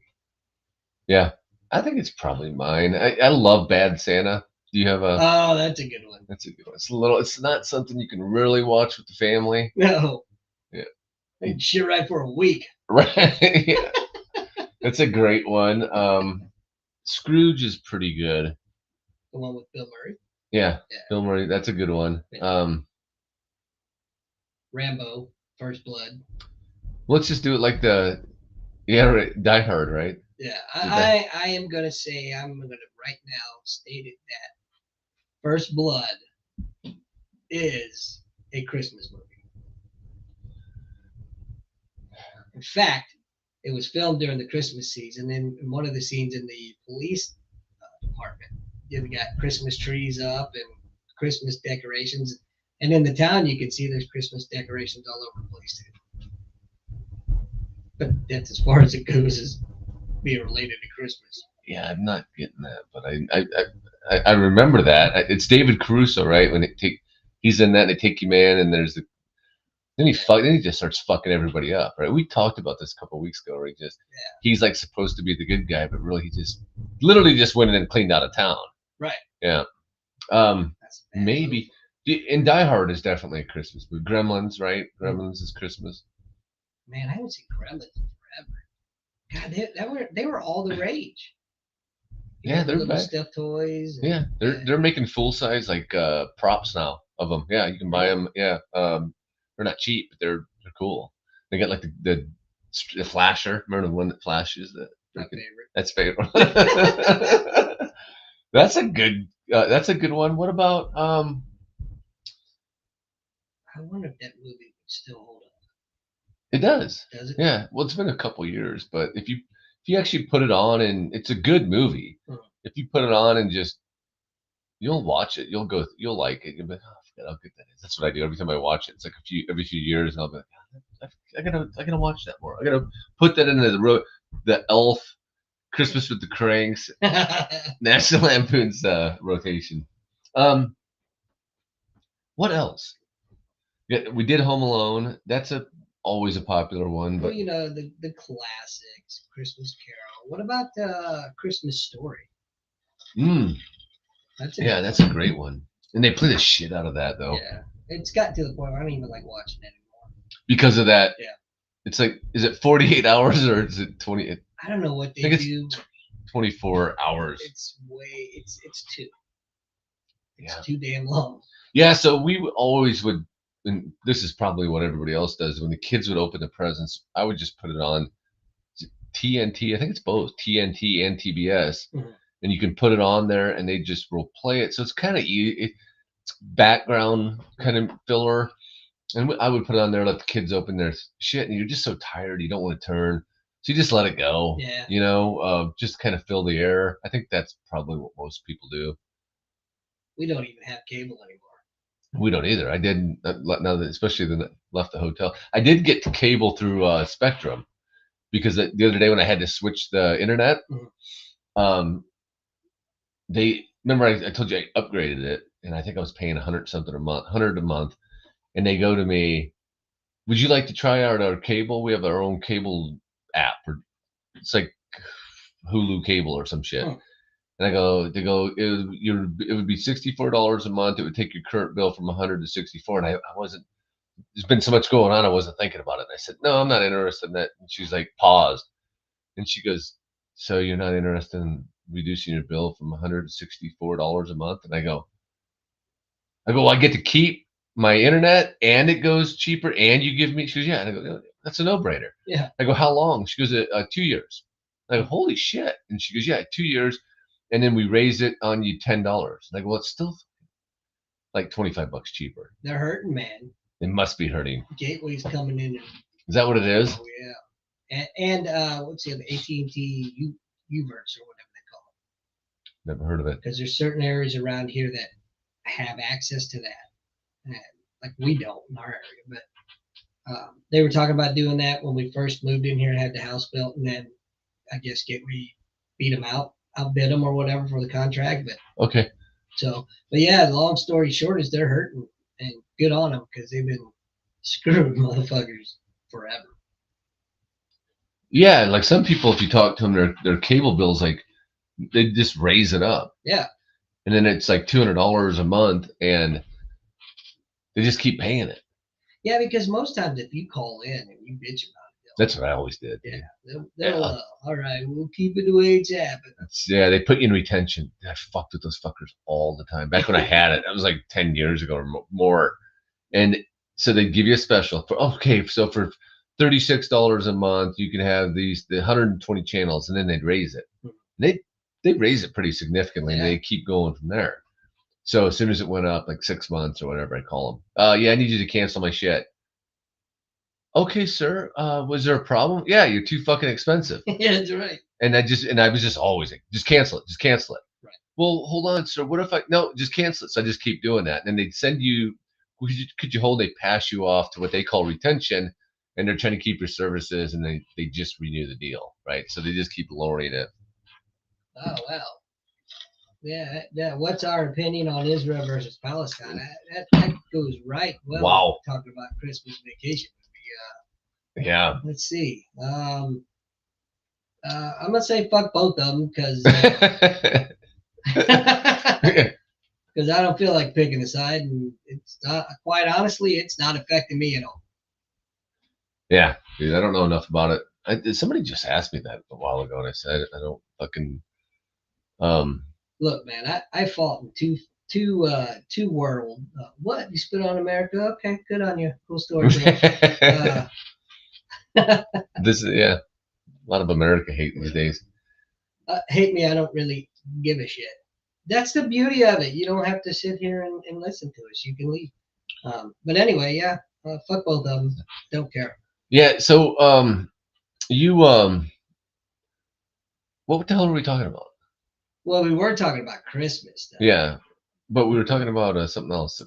Yeah, I think it's probably mine. I love Bad Santa. Do you have a? Oh, that's a good one. That's a good one. It's not something you can really watch with the family. No. Yeah. And shit right for a week. Right. Yeah. That's a great one. Scrooge is pretty good. The one with Bill Murray? Yeah, Yeah. Bill Murray. That's a good one. Yeah. Rambo, First Blood. Let's just do it like Die Hard, right? Yeah, Did that. I am gonna say I'm gonna right now state it that First Blood is a Christmas movie. In fact, it was filmed during the Christmas season. In one of the scenes in the police department, you've got Christmas trees up and Christmas decorations, and in the town you can see there's Christmas decorations all over the place too. But that's as far as it goes as being related to Christmas. Yeah, I'm not getting that, but I remember that. It's David Caruso, right? When he's in that, and they take him in, and then he just starts fucking everybody up, right? We talked about this a couple of weeks ago, right? He's like supposed to be the good guy, but really he just literally just went in and cleaned out of town. Right. Yeah. Maybe in Die Hard is definitely a Christmas movie. Gremlins, right? Gremlins is Christmas. Man, I haven't seen Gremlins in forever. God, they were all the rage. Yeah, they're little back. stuffed toys. Yeah, they're making full size like props now of them. Yeah, you can buy them. Yeah, they're not cheap, but they're cool. They got like the flasher. Remember the one that flashes? My favorite. That's favorite. That's a good one. What about I wonder if that movie would still hold up. It does. Does it? Yeah. Well, it's been a couple years, but if you actually put it on, and it's a good movie. If you put it on and just you'll watch it, you'll like it. You'll be like, oh, I forgot how good that is. That's what I do every time I watch it. It's like every few years, and I'll be like, I gotta watch that more. I gotta put that into the Elf, Christmas with the Cranks, National Lampoon's rotation. What else? Yeah, we did Home Alone. That's always a popular one. But well, the classics, Christmas Carol. What about Christmas Story? That's a great one. And they play the shit out of that though. Yeah, it's gotten to the point where I don't even like watching it anymore because of that. Yeah, it's like, is it 48 hours or is it 20? I don't know what they do. 24 hours. It's too. It's Yeah. too damn long. Yeah, so we always would, and this is probably what everybody else does. When the kids would open the presents, I would just put it on TNT. I think it's both TNT and TBS, and you can put it on there, and they just will play it. So it's kind of it's background kind of filler. And I would put it on there, let the kids open their shit, and you're just so tired, you don't want to turn, so you just let it go. Yeah. Just kind of fill the air. I think that's probably what most people do. We don't even have cable anymore. We don't either. I didn't now that especially then left the hotel. I did get cable through Spectrum because the other day when I had to switch the internet, they remember I told you I upgraded it, and I think I was paying $100 a month, and they go to me, would you like to try out our cable? We have our own cable app, or it's like Hulu cable or some shit. And they go, it would be $64 a month. It would take your current bill from 100 to 64. And I wasn't, there's been so much going on. I wasn't thinking about it. And I said, no, I'm not interested in that. And she's like, paused. And she goes, so you're not interested in reducing your bill from 100 to $64 a month? And I go, well, I get to keep my internet and it goes cheaper and you give me, she goes, yeah. And I go, that's a no-brainer. Yeah. I go, how long? She goes, 2 years. I go, holy shit. And she goes, yeah, 2 years. And then we raise it on you $10. And I go, well, it's still like $25 cheaper. They're hurting, man. It must be hurting. Gateway's coming in. Is that what it is? Oh yeah. And what's the other, AT&T Uverse or whatever they call it. Never heard of it. Because there's certain areas around here that have access to that, and like we don't in our area. But they were talking about doing that when we first moved in here and had the house built, and then I guess Gateway beat them out. Outbid them or whatever for the contract, but okay. So, but yeah, long story short is they're hurting, and good on them because they've been screwing motherfuckers forever. Yeah, like some people, if you talk to them, their cable bills like they just raise it up. Yeah, and then it's like $200 a month, and they just keep paying it. Yeah, because most times if you call in and you bitch about it, That's what I always did. Yeah, they'll Yeah. all right, we'll keep it the way it's happened. Yeah, they put you in retention. I fucked with those fuckers all the time. Back when I had it, that was like 10 years ago or more. And so they'd give you a special for, okay, so for $36 a month, you can have the 120 channels, and then they'd raise it. They'd raise it pretty significantly, and they keep going from there. So as soon as it went up, like 6 months or whatever, I call them. Yeah, I need you to cancel my shit. Okay, sir. Was there a problem? Yeah, you're too fucking expensive. Yeah, that's right. And I was just always like, just cancel it. Just cancel it. Right. Well, hold on, sir. What if no, just cancel it. So I just keep doing that. And then they'd send you, could you hold, they pass you off to what they call retention, and they're trying to keep your services, and they just renew the deal. Right. So they just keep lowering it. Oh, wow. Yeah. What's our opinion on Israel versus Palestine? That goes right well. Wow. Talking about Christmas vacation. Yeah. Let's see. I'm gonna say fuck both of them because because I don't feel like picking a side, and it's not, quite honestly, it's not affecting me at all. Yeah, dude, I don't know enough about it. Somebody just asked me that a while ago, and I said I don't fucking. Look, man, I fought in two world. What, you spit on America? Okay, good on you. Cool story. This is a lot of America hate these days. Hate me, I don't really give a shit. That's the beauty of it. You don't have to sit here and listen to us. You can leave. But anyway, fuck both of them. Don't care. Yeah. So, you what the hell are we talking about? Well, we were talking about Christmas stuff. Yeah, but we were talking about something else.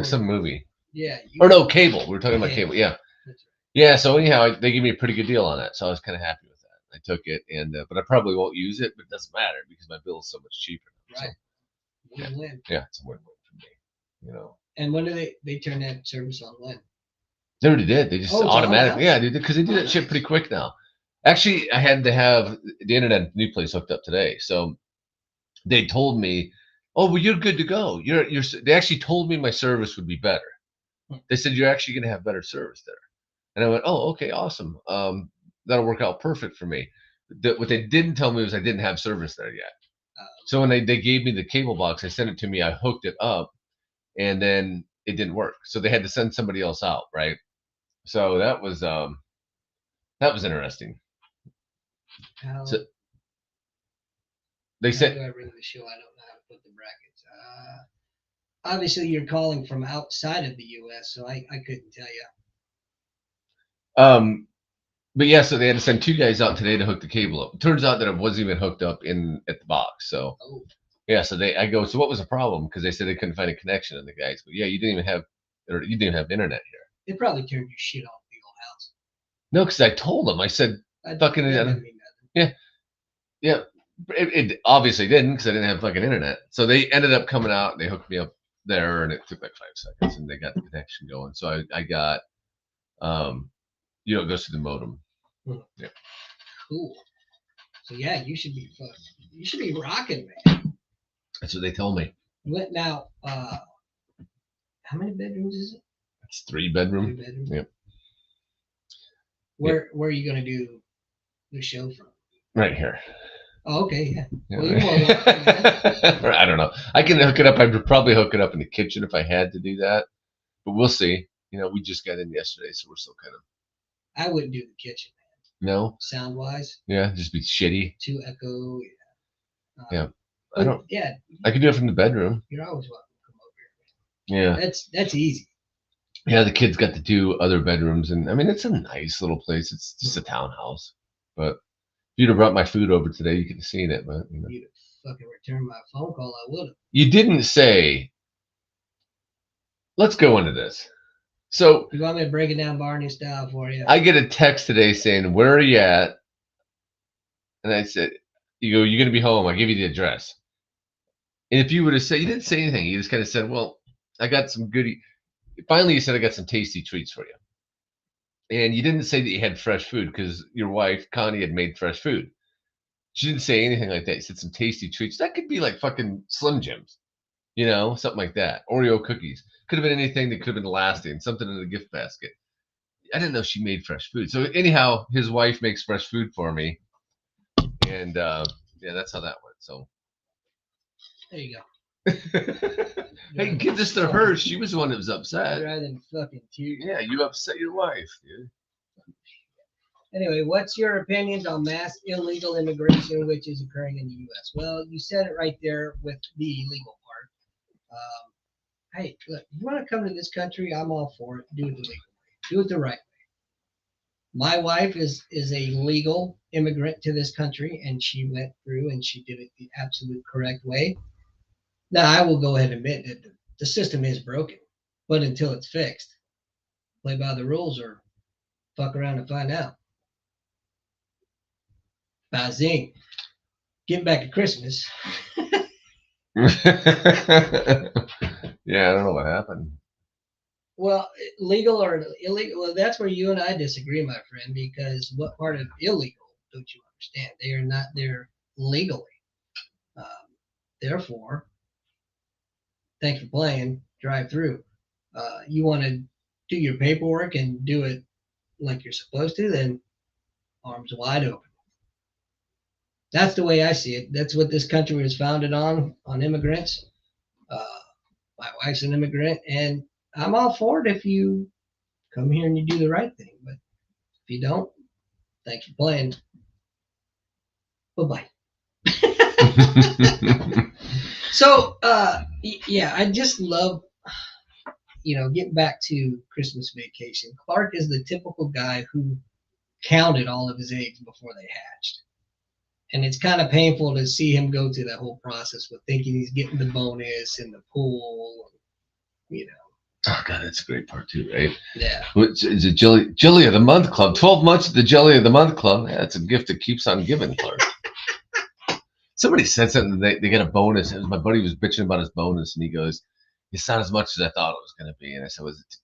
Some movie. Yeah. Or no, cable. We were talking about cable. Yeah. Yeah. So anyhow, they gave me a pretty good deal on it, so I was kind of happy with that. I took it, and but I probably won't use it, but it doesn't matter because my bill is so much cheaper. Right. So, yeah, it's a win-win for me. You know. And when do they turn that service on? When? They already did. They just automatically, because they do that shit pretty quick now. Actually, I had to have the internet at the new place hooked up today, so they told me, "Oh, well, you're good to go." They actually told me my service would be better. They said you're actually going to have better service there, and I went, "Oh, okay, awesome. That'll work out perfect for me." What they didn't tell me was I didn't have service there yet. So when they gave me the cable box, they sent it to me. I hooked it up, and then it didn't work. So they had to send somebody else out, right? So that was interesting. So they said, "Do I ring the show? I don't know how to put the brackets." Obviously, you're calling from outside of the U.S., so I couldn't tell you. But yeah, so they had to send 2 guys out today to hook the cable up. It turns out that it wasn't even hooked up at the box. So yeah, so I go, so what was the problem? Because they said they couldn't find a connection, and the guys, but yeah, you didn't even have internet here. They probably turned your shit off the old house. No, because I told them, I said, fucking, yeah. It obviously didn't because I didn't have fucking internet. So they ended up coming out and they hooked me up there, and it took like 5 seconds, and they got the connection going. So I got, it goes to the modem. Yeah. Cool. So yeah, you should be rocking, man. That's what they told me. Now, how many bedrooms is it? It's 3 bedroom. 3 bedrooms. Yep. Where are you gonna do the show from? Right here. Oh, okay, yeah. Well, you're more welcome, man. I don't know. I can hook it up. I'd probably hook it up in the kitchen if I had to do that, but we'll see. We just got in yesterday, so we're still kind of. I wouldn't do the kitchen, man. No. Sound wise. Yeah, just be shitty. Too echo. Yeah. I don't. Yeah. I can do it from the bedroom. You're always welcome to come over here, man. Yeah. That's easy. Yeah, the kids got to do other bedrooms, and I mean it's a nice little place. It's just a townhouse, but. If you'd have brought my food over today, you could have seen it, but you'd have fucking returned my phone call. I would have. You didn't say. Let's go into this. So you want me to break it down Barney style for you? I get a text today saying, "Where are you at?" And I said, "You go. You're gonna be home. I'll give you the address." And if you would have said, you didn't say anything. You just kind of said, "Well, I got some goodie." Finally, you said, "I got some tasty treats for you." And you didn't say that you had fresh food because your wife, Connie, had made fresh food. She didn't say anything like that. You said some tasty treats. That could be like fucking Slim Jims, something like that. Oreo cookies. Could have been anything that could have been lasting, something in the gift basket. I didn't know she made fresh food. So anyhow, his wife makes fresh food for me, and yeah, that's how that went. So there you go. hey, give this to her. She was the one that was upset. Rather than fucking tears. Yeah, you upset your wife, dude. Anyway, what's your opinions on mass illegal immigration which is occurring in the U.S.? Well, you said it right there with the illegal part. Hey, look, you want to come to this country? I'm all for it. Do it the legal way. Do it the right way. My wife is a legal immigrant to this country, and she went through and she did it the absolute correct way. Now, I will go ahead and admit that the system is broken, but until it's fixed, play by the rules or fuck around and find out. Bazing. Getting back to Christmas. Yeah, I don't know what happened. Well, legal or illegal? Well, that's where you and I disagree, my friend, because what part of illegal don't you understand? They are not there legally. Therefore, thanks for playing. Drive through. You want to do your paperwork and do it like you're supposed to, then arms wide open. That's the way I see it. That's what this country was founded on immigrants. My wife's an immigrant, and I'm all for it if you come here and you do the right thing. But if you don't, thanks for playing. Bye-bye. So, yeah, I just love, getting back to Christmas Vacation. Clark is the typical guy who counted all of his eggs before they hatched. And it's kind of painful to see him go through that whole process with thinking he's getting the bonus and the pool, Oh God, that's a great part too, right? Yeah. Which is a Jelly of the Month Club. 12 months of the Jelly of the Month Club. Yeah, that's a gift that keeps on giving, Clark. Somebody said something. They get a bonus. My buddy was bitching about his bonus, and he goes, "It's not as much as I thought it was going to be." And I said, "Was it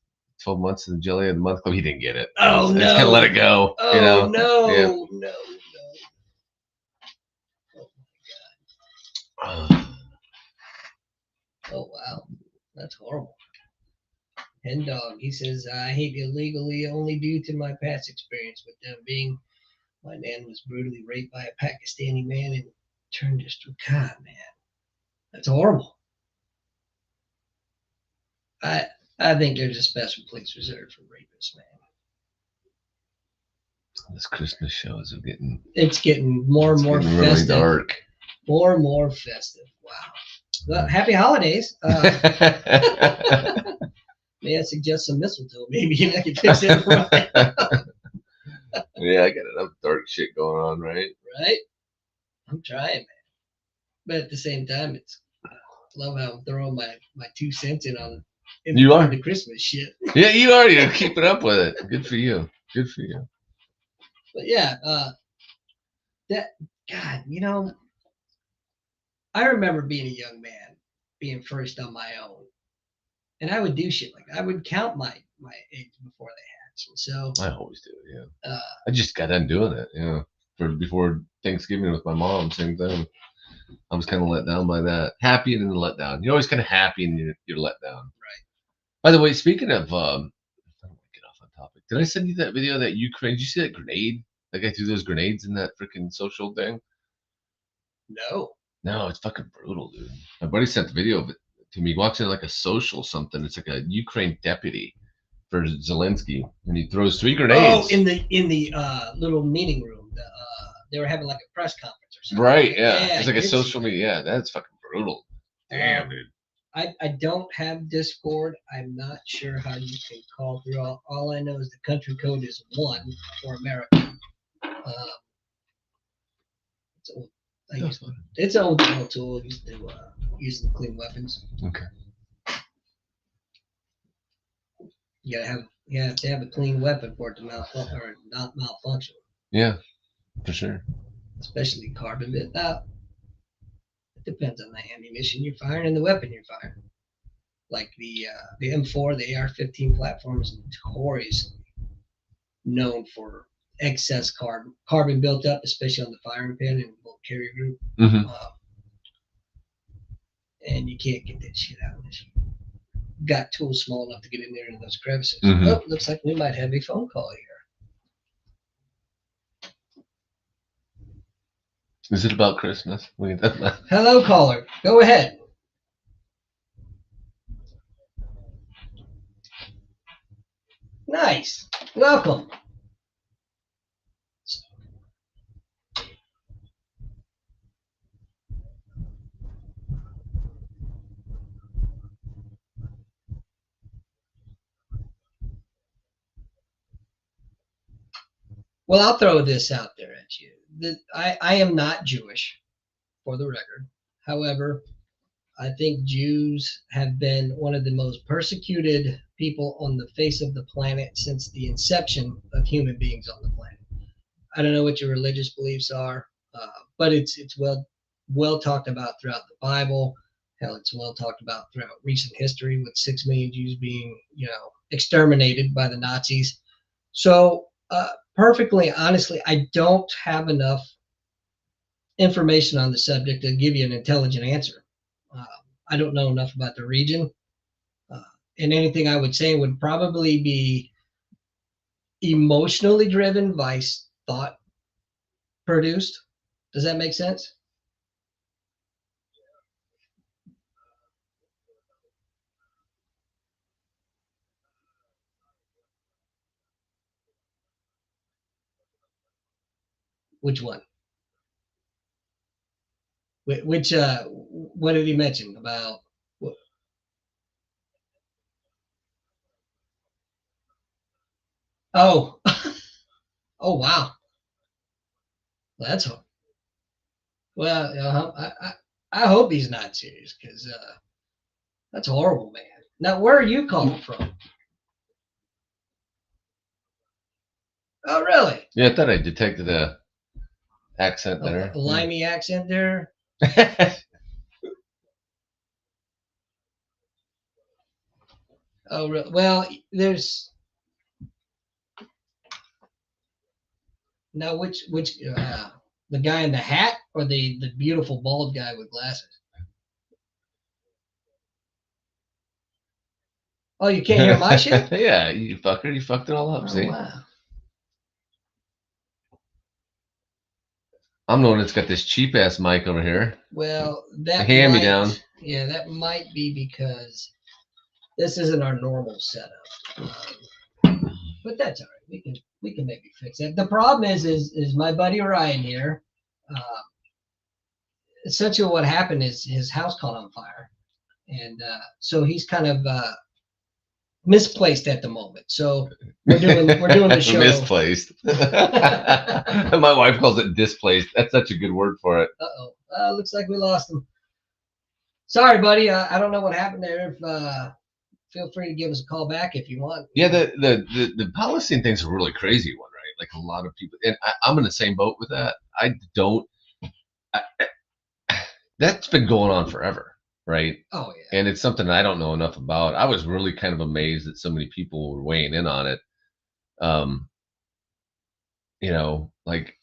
12 months of the Jelly of the Month Club?" He didn't get it. Oh, no. Just kind of let it go. Oh, no. Yeah. No. Oh, wow. That's horrible. Hen Dog, he says, I hate illegally only due to my past experience with them being my nan was brutally raped by a Pakistani man and turned to God, man. That's horrible. I think there's a special place reserved for rapists, man. This Christmas show is getting. It's getting more and more festive. Really dark. More and more festive. Wow. Well, happy holidays. May I suggest some mistletoe? Maybe I can fix it right. Yeah, I got enough dark shit going on, right? Right? I'm trying, man. But at the same time, I love how I'm throwing my 2 cents in on You are the Christmas shit. Yeah, you are. You're keeping up with it. Good for you. Good for you. But yeah, God, I remember being a young man, being first on my own, and I would do shit like that. I would count my eggs before they hatch, and so I always do. Yeah. I just got done doing it. Yeah. Before Thanksgiving with my mom, same thing. I was kind of let down by that. Happy and then let down. You're always kind of happy and you're let down. Right. By the way, speaking of, I don't want to get off on topic. Did I send you that video of that Ukraine? Did you see that grenade? That guy threw those grenades in that freaking social thing? No. No, it's fucking brutal, dude. My buddy sent the video of it to me. He walks in like a social something. It's like a Ukraine deputy for Zelensky, and he throws 3 grenades. Oh, in the little meeting room. They were having like a press conference or something. Right, yeah. It's like a social media. Yeah, that's fucking brutal. Damn, dude. I don't have Discord. I'm not sure how you can call through. All I know is the country code is 1 for America. It's an old tool used to use to clean weapons. Okay. You have to have a clean weapon for it to not malfunction. Yeah, for sure. Especially carbon bit. It depends on the ammunition you're firing and the weapon you're firing. Like the M4, the AR-15 platform is notoriously known for excess carbon built up, especially on the firing pin and bullet carrier group. Mm-hmm. And you can't get that shit out unless you got tools small enough to get in there into those crevices. Mhm. Oh, looks like we might have a phone call here. Is it about Christmas? Hello, caller. Go ahead. Nice. Welcome. Well, I'll throw this out there at you. I am not Jewish, for the record. However, I think Jews have been one of the most persecuted people on the face of the planet since the inception of human beings on the planet. I don't know what your religious beliefs are, but it's well talked about throughout the Bible. Hell, it's well talked about throughout recent history with 6 million Jews being exterminated by the Nazis. So perfectly honestly, I don't have enough information on the subject to give you an intelligent answer. Uh, I don't know enough about the region, uh, and anything I would say would probably be emotionally driven by thought produced. Does that make sense? Which one? Which what did he mention about? Oh, oh wow, that's well. I hope he's not serious because that's horrible, man. Now, where are you calling from? Oh, really? Yeah, I thought I detected a accent there. A limey accent there. Oh, really? Well, there's now which the guy in the hat or the beautiful bald guy with glasses? Oh, you can't hear my shit? Yeah, you fucker, you fucked it all up. Oh, See, wow. I'm the one that's got this cheap ass mic over here. Well, A that hand me might, down. yeah, that might be because this isn't our normal setup. But that's all right. We can maybe fix it. The problem is my buddy Ryan here. Uh, essentially, what happened is his house caught on fire, and so he's kind of misplaced at the moment. So we're doing the show. Misplaced. My wife calls it displaced. That's such a good word for it. Uh-oh. Looks like we lost him. Sorry, buddy. I don't know what happened there. If feel free to give us a call back if you want. Yeah, the Palestine thing's a really crazy one, right? Like a lot of people, and I'm in the same boat with that. I don't. I, that's been going on forever, right? Oh yeah. And it's something I don't know enough about. I was really kind of amazed that so many people were weighing in on it. Um, like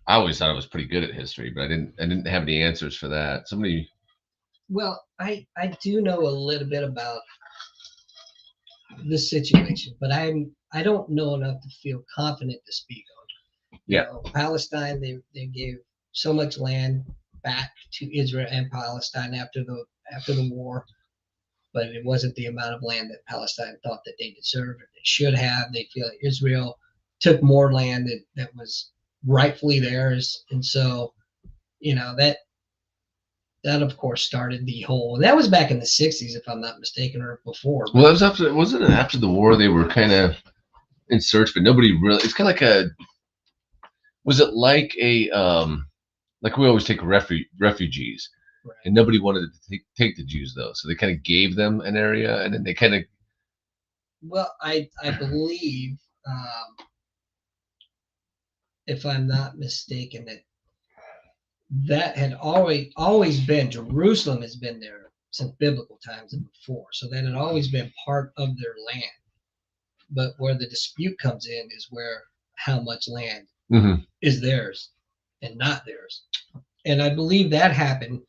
I always thought I was pretty good at history, but I didn't have any answers for that. Somebody. Well, I do know a little bit about this situation, but I don't know enough to feel confident to speak on. Yeah. Palestine, they gave so much land back to Israel and Palestine after the war, but it wasn't the amount of land that Palestine thought that they deserved or they should have. They feel like Israel took more land that was rightfully theirs, and so that of course started the whole. That was back in the '60s, if I'm not mistaken, or before. Well, that was after. Wasn't it after the war? They were kind of in search, but nobody really. It's kind of like a. Was it like a like we always take refugees, right. And nobody wanted to take the Jews though, so they kind of gave them an area, and then they kind of. Well, I believe, if I'm not mistaken, that had always been Jerusalem has been there since biblical times and before, so that had always been part of their land. But where the dispute comes in is where how much land is theirs and not theirs. And I believe that happened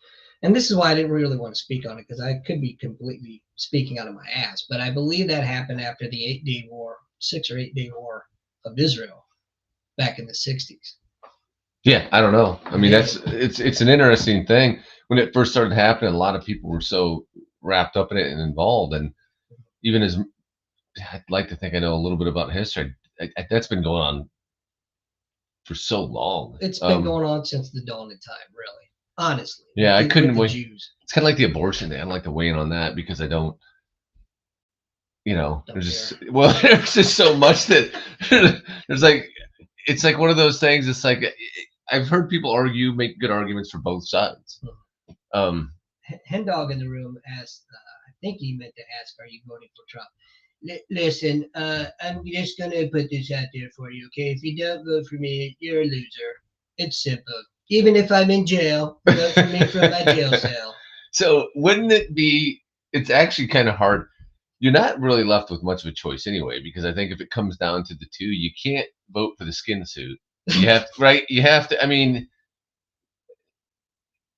and this is why I didn't really want to speak on it because I could be completely speaking out of my ass. But I believe that happened after the 8 Day War, 6 or 8 Day War of Israel back in the 60s. Yeah, I don't know. I mean, Yeah. it's an interesting thing. When it first started happening, a lot of people were so wrapped up in it and involved. And even as I'd like to think I know a little bit about history, that's been going on for so long. It's been going on since the dawn of time, really. Honestly. Yeah, I couldn't with the wait. Jews. It's kind of like the abortion thing. I don't like to weigh in on that because I don't, Don't there's just, care. well, there's just so much that there's like, it's like one of those things. It's like, I've heard people argue, make good arguments for both sides. Hen Dog in the room asked, I think he meant to ask, are you voting for Trump? Listen, I'm just going to put this out there for you, okay? If you don't vote for me, you're a loser. It's simple. Even if I'm in jail, vote for me from my jail cell. So wouldn't it be, it's actually kind of hard. You're not really left with much of a choice anyway, because I think if it comes down to the two, you can't vote for the skin suit. You have right. You have to. I mean,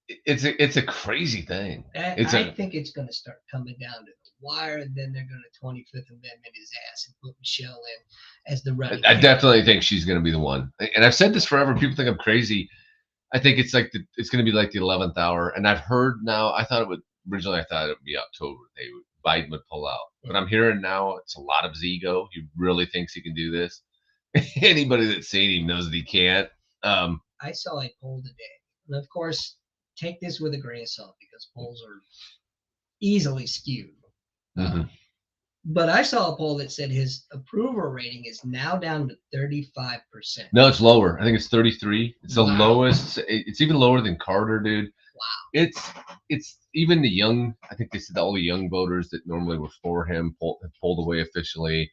it's a crazy thing. I think it's going to start coming down to the wire, and then they're going to 25th Amendment his ass and put Michelle in as the running. I definitely think she's going to be the one. And I've said this forever. People think I'm crazy. I think it's like it's going to be like the 11th hour. And I've heard now. I thought it would originally. I thought it would be October. Biden would pull out. But I'm hearing now it's a lot of his ego. He really thinks he can do this. Anybody that's seen him knows that he can't. I saw a poll today, and of course, take this with a grain of salt because polls are easily skewed. Mm-hmm. But I saw a poll that said his approval rating is now down to 35%. No, it's lower. I think it's 33. It's the lowest. It's even lower than Carter, dude. Wow. It's even the young. I think they said all the young voters that normally were for him have pulled away officially.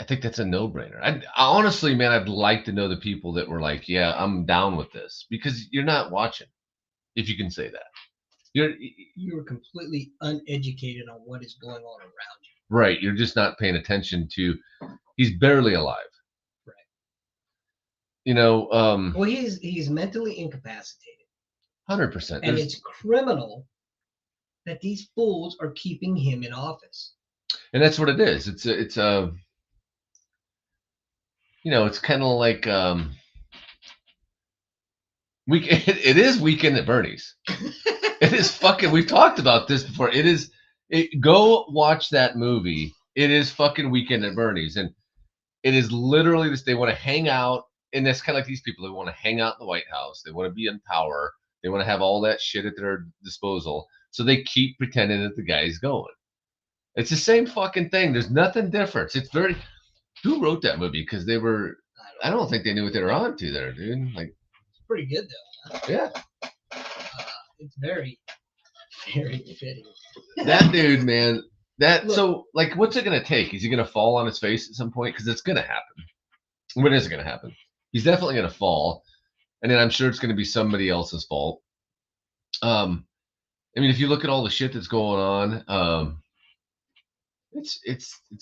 I think that's a no-brainer. I honestly, man, I'd like to know the people that were like, "Yeah, I'm down with this," because you're not watching, if you can say that. You're completely uneducated on what is going on around you. Right. You're just not paying attention to. He's barely alive. Right. Well, he's mentally incapacitated. 100%. And it's criminal that these fools are keeping him in office. And that's what it is. It's kind of like it is Weekend at Bernie's. It is fucking. We've talked about this before. It is. Go watch that movie. It is fucking Weekend at Bernie's, and it is literally this. They want to hang out, and that's kind of like these people. They want to hang out in the White House. They want to be in power. They want to have all that shit at their disposal. So they keep pretending that the guy's going. It's the same fucking thing. There's nothing different. It's very. Who wrote that movie? Because they were. I don't think they knew what they were on to there, dude. Like, it's pretty good though. Huh? Yeah. It's very, very fitting. That dude, man. So, like, what's it gonna take? Is he gonna fall on his face at some point? Because it's gonna happen. When is it gonna happen? He's definitely gonna fall, and then I'm sure it's gonna be somebody else's fault. I mean, if you look at all the shit that's going on, it's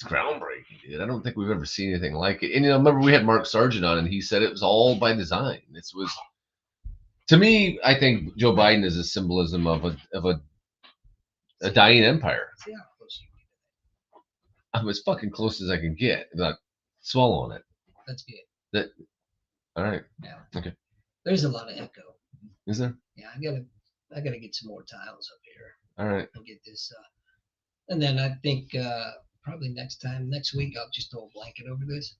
groundbreaking, dude. I don't think we've ever seen anything like it. And remember we had Mark Sargent on, and he said it was all by design. This was, to me, I think Joe Biden is a symbolism of a dying empire. See how close you get. I'm as fucking close as I can get without swallowing it. That's good. All right. Yeah. Okay. There's a lot of echo. Is there? Yeah, I gotta get some more tiles up here. All right. I'll get this. And then I think probably next week, I'll just throw a blanket over this.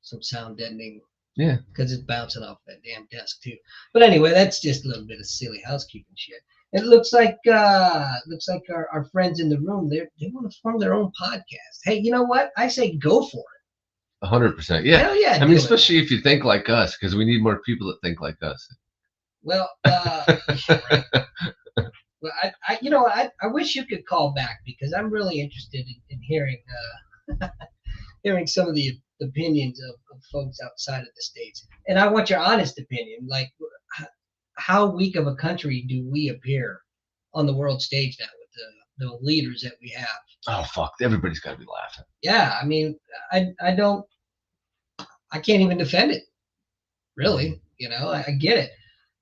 Some sound deadening. Yeah. Because it's bouncing off that damn desk too. But anyway, that's just a little bit of silly housekeeping shit. It looks like our friends in the room, they want to form their own podcast. Hey, you know what? I say go for it. 100%. Yeah. Hell yeah. I mean, especially if you think like us, because we need more people that think like us. Well, right. Well, I wish you could call back because I'm really interested in hearing hearing some of the opinions of folks outside of the States. And I want your honest opinion. Like, how weak of a country do we appear on the world stage now with the leaders that we have? Oh, fuck. Everybody's got to be laughing. Yeah. I mean, I can't even defend it. Really. I get it.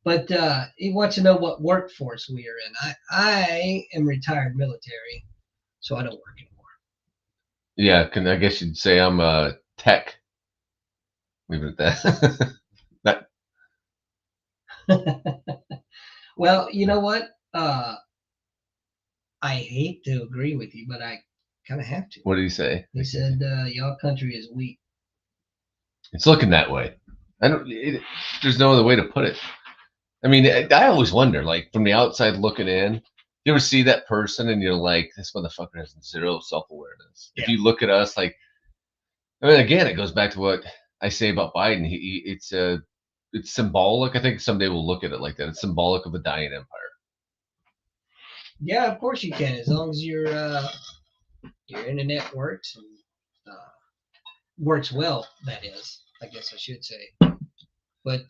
But he wants to know what workforce we are in. I am retired military, so I don't work Yeah, I guess you'd say I'm a tech. Leave it at that. That anymore. Well, you know what? I hate to agree with you, but I kind of have to. what do you say? He said, "Y'all country is weak." It's looking that way. I don't. There's no other way to put it. I mean, I always wonder, like from the outside looking in, you ever see that person and you're like, this motherfucker has zero self awareness. If Yeah. you look at us, like, I mean, again, it goes back to what I say about Biden. It's symbolic. I think someday we'll look at it like that. It's symbolic of a dying empire. Yeah, of course you can, as long as your internet works and works well. That is, I guess I should say. But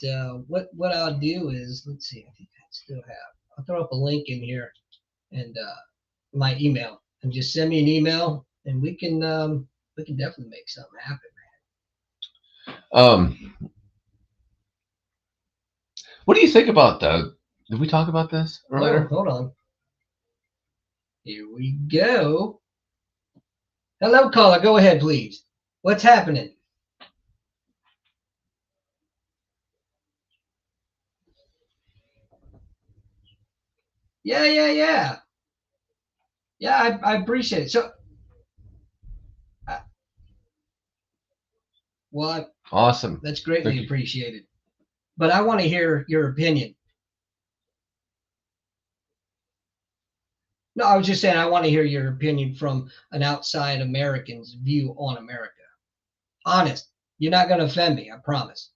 what I'll do is, let's see. I think I still have. I'll throw up a link in here and my email, and just send me an email, and we can definitely make something happen. Um, what do you think about the? Did we talk about this Oh, earlier? hold on. Here we go. Hello, caller. Go ahead, please. What's happening? Yeah, yeah, yeah. Yeah, I appreciate it. So, uh, well, Awesome. that's Thank greatly you. appreciated. But I want to hear your opinion. No, I was just saying I want to hear your opinion from an outside American's view on America. Honest. You're not going to offend me, I promise.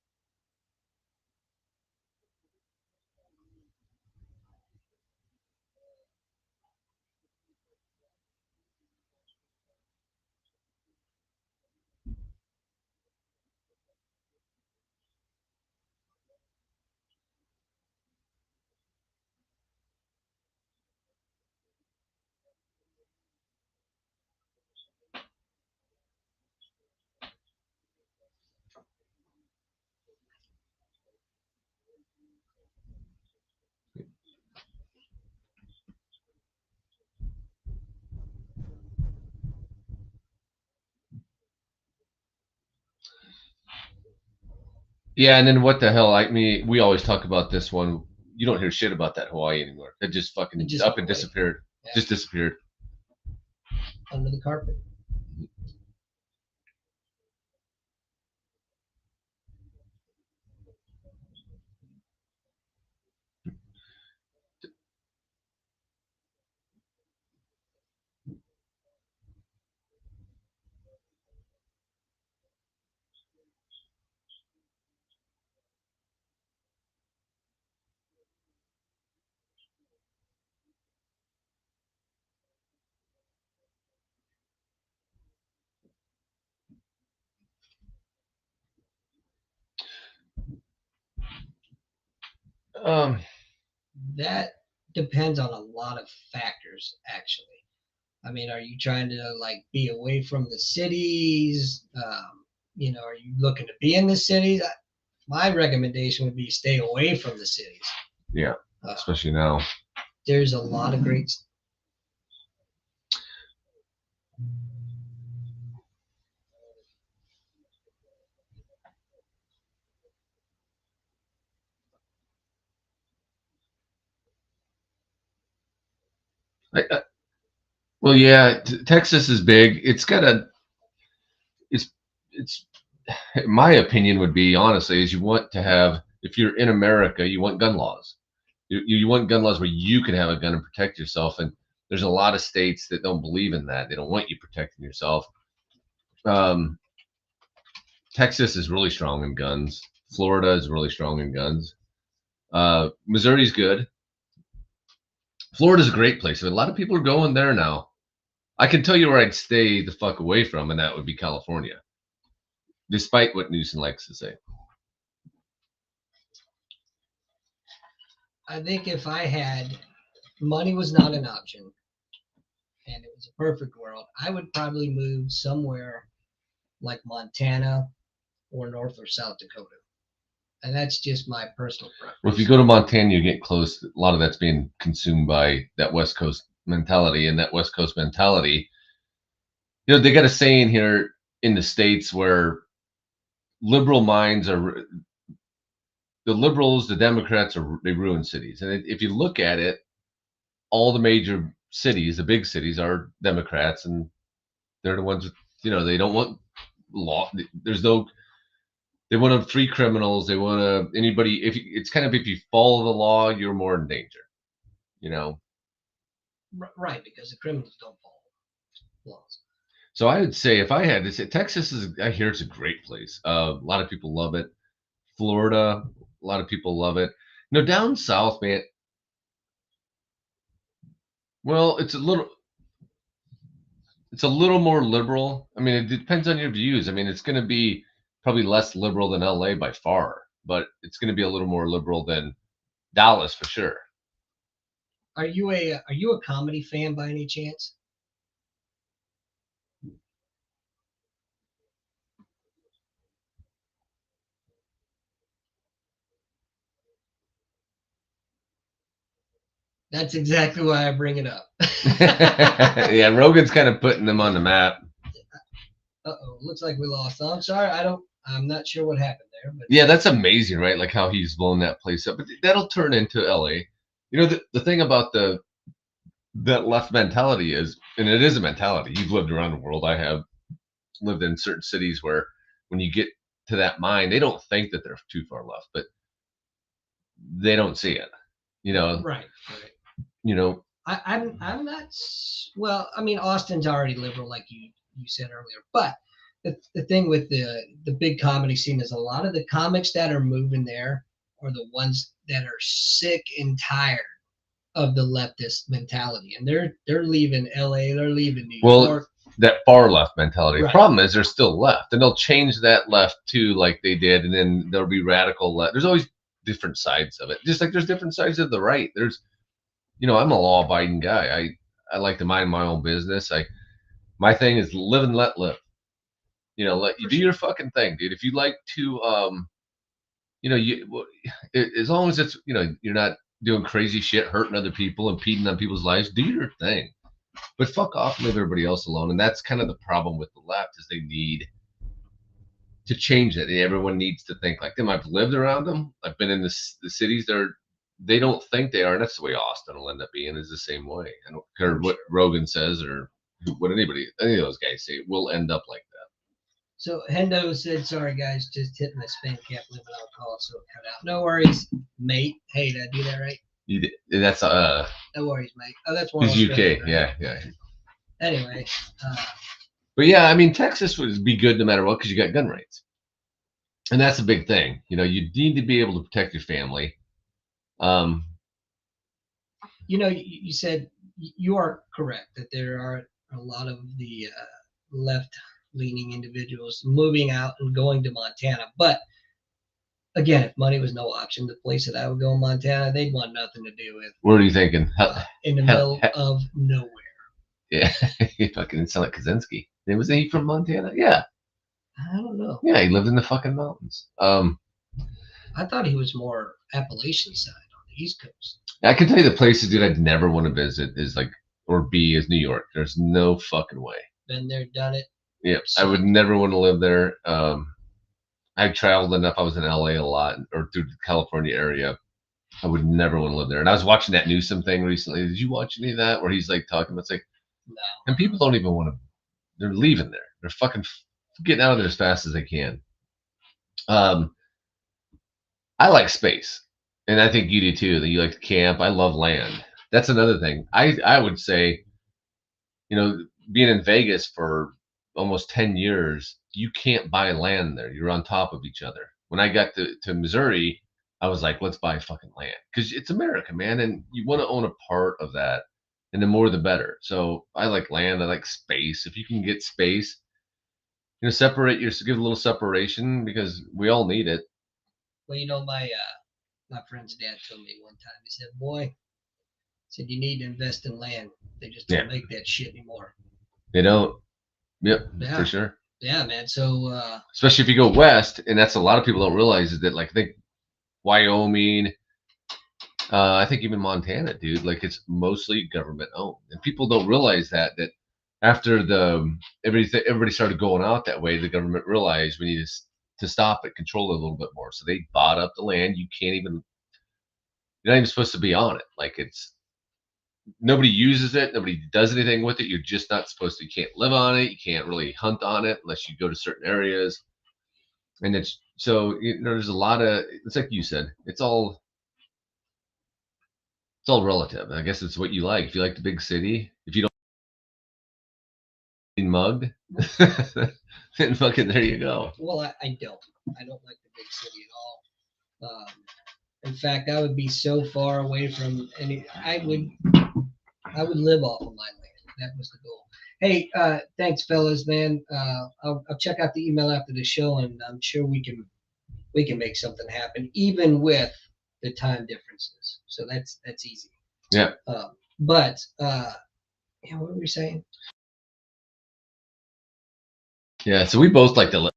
Yeah, and then what the hell? I mean, we always talk about this one. You don't hear shit about that Hawaii anymore. It just It fucking just up went and away. disappeared. Yeah, Just disappeared. under the carpet. Um, That depends on a lot of factors, actually. I mean, are you trying to like be away from the cities? Are you looking to be in the cities? My recommendation would be stay away from the cities. yeah, Uh, especially now. there's a lot of great. I, well, yeah, Texas is big. It's, it's, my opinion would be, honestly, is you want to have, if you're in America, you want gun laws. You want gun laws where you can have a gun and protect yourself. And there's a lot of states that don't believe in that. They don't want you protecting yourself. Um, Texas is really strong in guns. Florida is really strong in guns. Missouri's good. Florida's a great place. A lot of people are going there now. I can tell you where I'd stay the fuck away from, and that would be California, despite what Newsom likes to say. I think if I had money was not an option and it was a perfect world, I would probably move somewhere like Montana or North or South Dakota. And that's just my personal preference. Well, if you go to Montana, you get close. A lot of that's being consumed by that West Coast mentality, and that West Coast mentality. They got a saying here in the States where liberal minds are the liberals, the Democrats they ruin cities. And if you look at it, all the major cities, the big cities, are Democrats, and they're the ones with, they don't want law. There's no. They want to free criminals. They want to anybody. It's kind of, if you follow the law, you're more in danger. You know. Right, because the criminals don't follow laws. So I would say, if I had to say, Texas is. I hear it's a great place. A lot of people love it. Florida, a lot of people love it. Down south, man. Well, it's a little more liberal. I mean, it depends on your views. I mean, it's going to be probably less liberal than LA by far, but it's going to be a little more liberal than Dallas for sure. Are you a comedy fan by any chance? That's exactly why I bring it up. Yeah, Rogan's kind of putting them on the map. Uh-oh, looks like we lost. I'm sorry, I'm not sure what happened there. But yeah, that's amazing, right? Like how he's blown that place up. But that'll turn into LA. The thing about that left mentality is, and it is a mentality. You've lived around the world. I have lived in certain cities where when you get to that mind, they don't think that they're too far left, but they don't see it. Right. I'm not. Well, I mean, Austin's already liberal, like you said earlier. But the thing with the big comedy scene is a lot of the comics that are moving there are the ones that are sick and tired of the leftist mentality, and they're leaving LA, they're leaving New York. That far left mentality. Right. The problem is they're still left, and they'll change that left too, like they did, and then there'll be radical left. There's always different sides of it, just like there's different sides of the right. There's, I'm a law-abiding guy. I like to mind my own business. My thing is live and let live. Let you do your fucking thing, dude. If you like to, as long as it's, you're not doing crazy shit, hurting other people, impeding on people's lives, do your thing. But fuck off and leave everybody else alone. And that's kind of the problem with the left, is they need to change it. Everyone needs to think like them. I've lived around them. I've been in the cities. They don't think they are. And that's the way Austin will end up being, is the same way. I don't care what Rogan says or what any of those guys say. We'll end up like that. So Hendo said, sorry guys, just hit my spam cap limit. I'll call it so it cut out. No worries, mate. Hey, did I do that right? You did. That's no worries, mate. Oh, that's one. He's UK, right? Yeah. Anyway, but yeah, I mean, Texas would be good no matter what, because you got gun rights, and that's a big thing. You need to be able to protect your family. You said you are correct that there are a lot of the left-leaning individuals moving out and going to Montana, but again, if money was no option, the place that I would go in Montana, they'd want nothing to do with. What are you thinking? In the middle of nowhere. Yeah, you fucking sound like Kaczynski. Wasn't he from Montana? Yeah. I don't know. Yeah, he lived in the fucking mountains. I thought he was more Appalachian side on the East Coast. I can tell you the places, dude, I'd never want to visit is is New York. There's no fucking way. Been there, done it. Yeah, I would never want to live there. I traveled enough. I was in LA a lot, or through the California area. I would never want to live there. And I was watching that Newsom thing recently. Did you watch any of that? Where he's like talking about, it's like, no. And people don't even want to. They're leaving there. They're fucking getting out of there as fast as they can. I like space, and I think you do too. That you like to camp. I love land. That's another thing. I would say, being in Vegas for almost 10 years, you can't buy land there. You're on top of each other. When I got to Missouri, I was like, let's buy fucking land, because it's America, man, and you want to own a part of that, and the more the better. So I like land. I like space. If you can get space, give a little separation, because we all need it. Well, my friend's dad told me one time, he said, boy, you need to invest in land. They just don't make that shit anymore. They don't. Yep, yeah. For sure. Yeah, man. So especially if you go west, and that's a lot of people don't realize, is that, like, I think Wyoming, I think even Montana, dude. Like it's mostly government owned, and people don't realize that after everybody started going out that way, the government realized we need to stop it, control it a little bit more. So they bought up the land. You're not even supposed to be on it. Like it's nobody uses it, nobody does anything with it. You're just not supposed to. You can't live on it. You can't really hunt on it unless you go to certain areas. And it's so there's a lot of it's like you said, it's all relative. I guess it's what you like. If you like the big city, if you don't get mugged, then fucking there you go. Well, I don't. I don't like the big city at all. In fact, I would be so far away from any. I would live off of my land. That was the goal. Hey, thanks, fellas, man. I'll check out the email after the show, and I'm sure we can make something happen, even with the time differences. So that's easy. Yeah. But yeah, what were we saying? Yeah. So we both like to.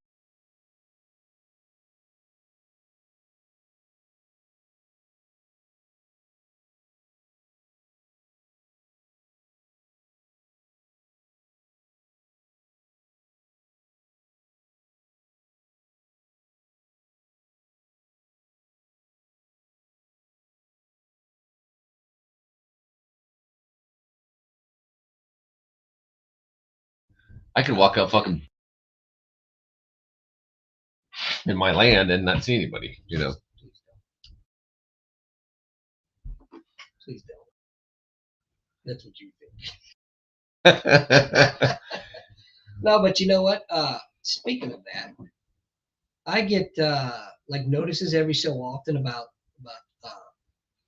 I could walk out fucking in my land and not see anybody. Please don't. That's what you think. No, but you know what? Speaking of that, I get like notices every so often about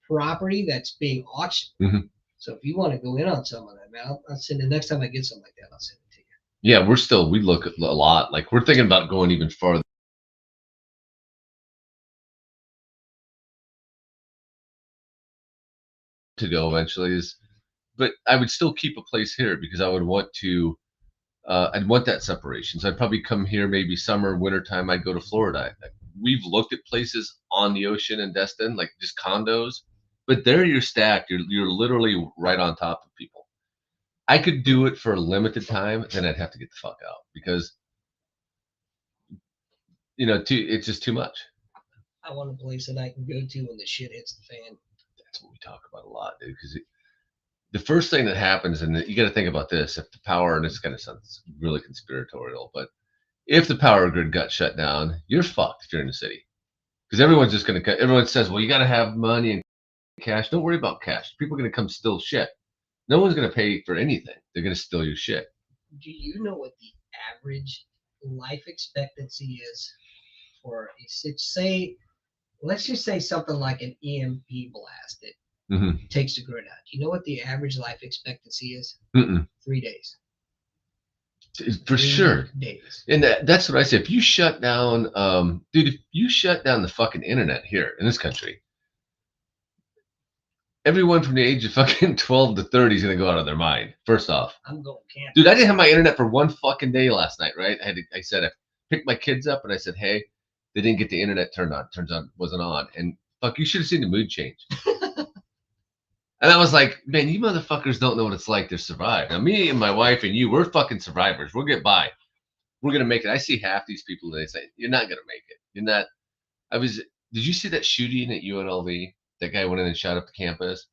property that's being auctioned. Mm-hmm. So if you want to go in on some of that, man, I'll send it next time I get something like that. I'll send it to you. Yeah, we look a lot. Like we're thinking about going even farther to go eventually but I would still keep a place here because I would want to I'd want that separation. So I'd probably come here maybe summer, wintertime. I'd go to Florida. We've looked at places on the ocean in Destin, like just condos, but there you're stacked. You're literally right on top of people. I could do it for a limited time, then I'd have to get the fuck out because it's just too much. I want a place that I can go to when the shit hits the fan. That's what we talk about a lot, dude. Because the first thing that happens, and you got to think about this: if the power, and this kind of sounds really conspiratorial, but if the power grid got shut down, you're fucked if you're in the city. Because everyone's just going to, everyone says, well, you got to have money and cash. Don't worry about cash. People are going to come steal shit. No one's going to pay for anything. They're going to steal your shit. Do you know what the average life expectancy is for let's just say something like an EMP blast that takes the grid out? Do you know what the average life expectancy is? 3 days. For 3 sure. Days. And that's what I say. If you shut down, dude, if you shut down the fucking internet here in this country, everyone from the age of fucking 12 to 30 is going to go out of their mind. First off, I'm going camping. Dude, I didn't have my internet for one fucking day last night, right? I said, I picked my kids up and I said, hey, they didn't get the internet turned on. Turns out it wasn't on. And fuck, you should have seen the mood change. And I was like, man, you motherfuckers don't know what it's like to survive. Now, me and my wife and you, we're fucking survivors. We'll get by. We're going to make it. I see half these people, they say, you're not going to make it. You're not. Did you see that shooting at UNLV? That guy went in and shot up the campus.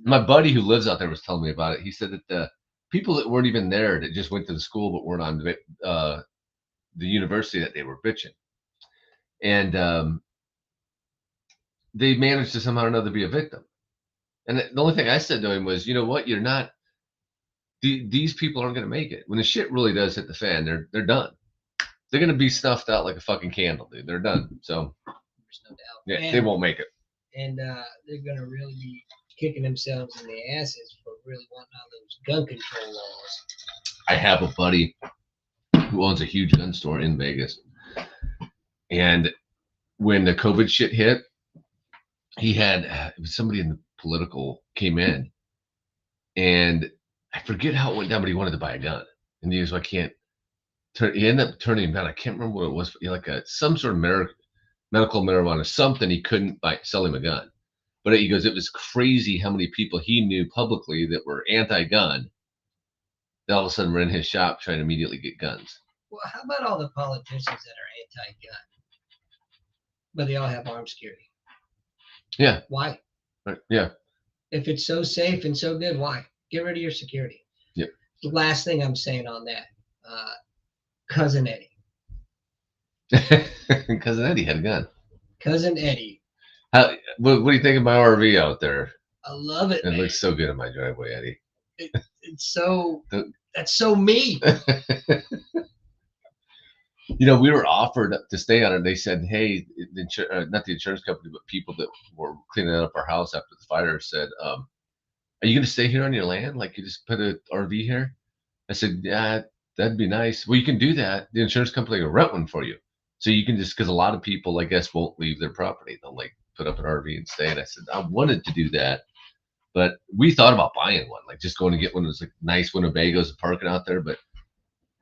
My buddy who lives out there was telling me about it. He said that the people that weren't even there, that just went to the school but weren't on the university, that they were bitching. And they managed to somehow or another be a victim. And the only thing I said to him was, you know what? You're not. These people aren't going to make it. When the shit really does hit the fan, they're done. They're going to be snuffed out like a fucking candle, dude. They're done. So there's no doubt. Yeah, they won't make it. And they're going to really be kicking themselves in the asses for really wanting all those gun control laws. I have a buddy who owns a huge gun store in Vegas. And when the COVID shit hit, he had it was somebody in the political came in, and I forget how it went down, but he wanted to buy a gun, and he was like, "I can't." He ended up turning him down. I can't remember what it was, like some sort of medical marijuana, something. He couldn't sell him a gun. But he goes, it was crazy how many people he knew publicly that were anti-gun that all of a sudden were in his shop trying to immediately get guns. Well, how about all the politicians that are anti-gun, but they all have armed security? Yeah. Why? Right. Yeah. If it's so safe and so good, why? Get rid of your security. Yep. The last thing I'm saying on that, Cousin Eddie. Cousin Eddie had a gun. Cousin Eddie. What do you think of my RV out there? I love it. It looks so good in my driveway, Eddie. It's so, that's so me. We were offered to stay on it. They said, hey, not the insurance company, but people that were cleaning up our house after the fire said, are you going to stay here on your land? Like you just put an RV here? I said, yeah, that'd be nice. Well, you can do that. The insurance company will rent one for you. So you can just, because a lot of people, I guess, won't leave their property. They'll like put up an RV and stay. And I said, I wanted to do that. But we thought about buying one, like just going to get one of those like nice Winnebagos and parking out there. But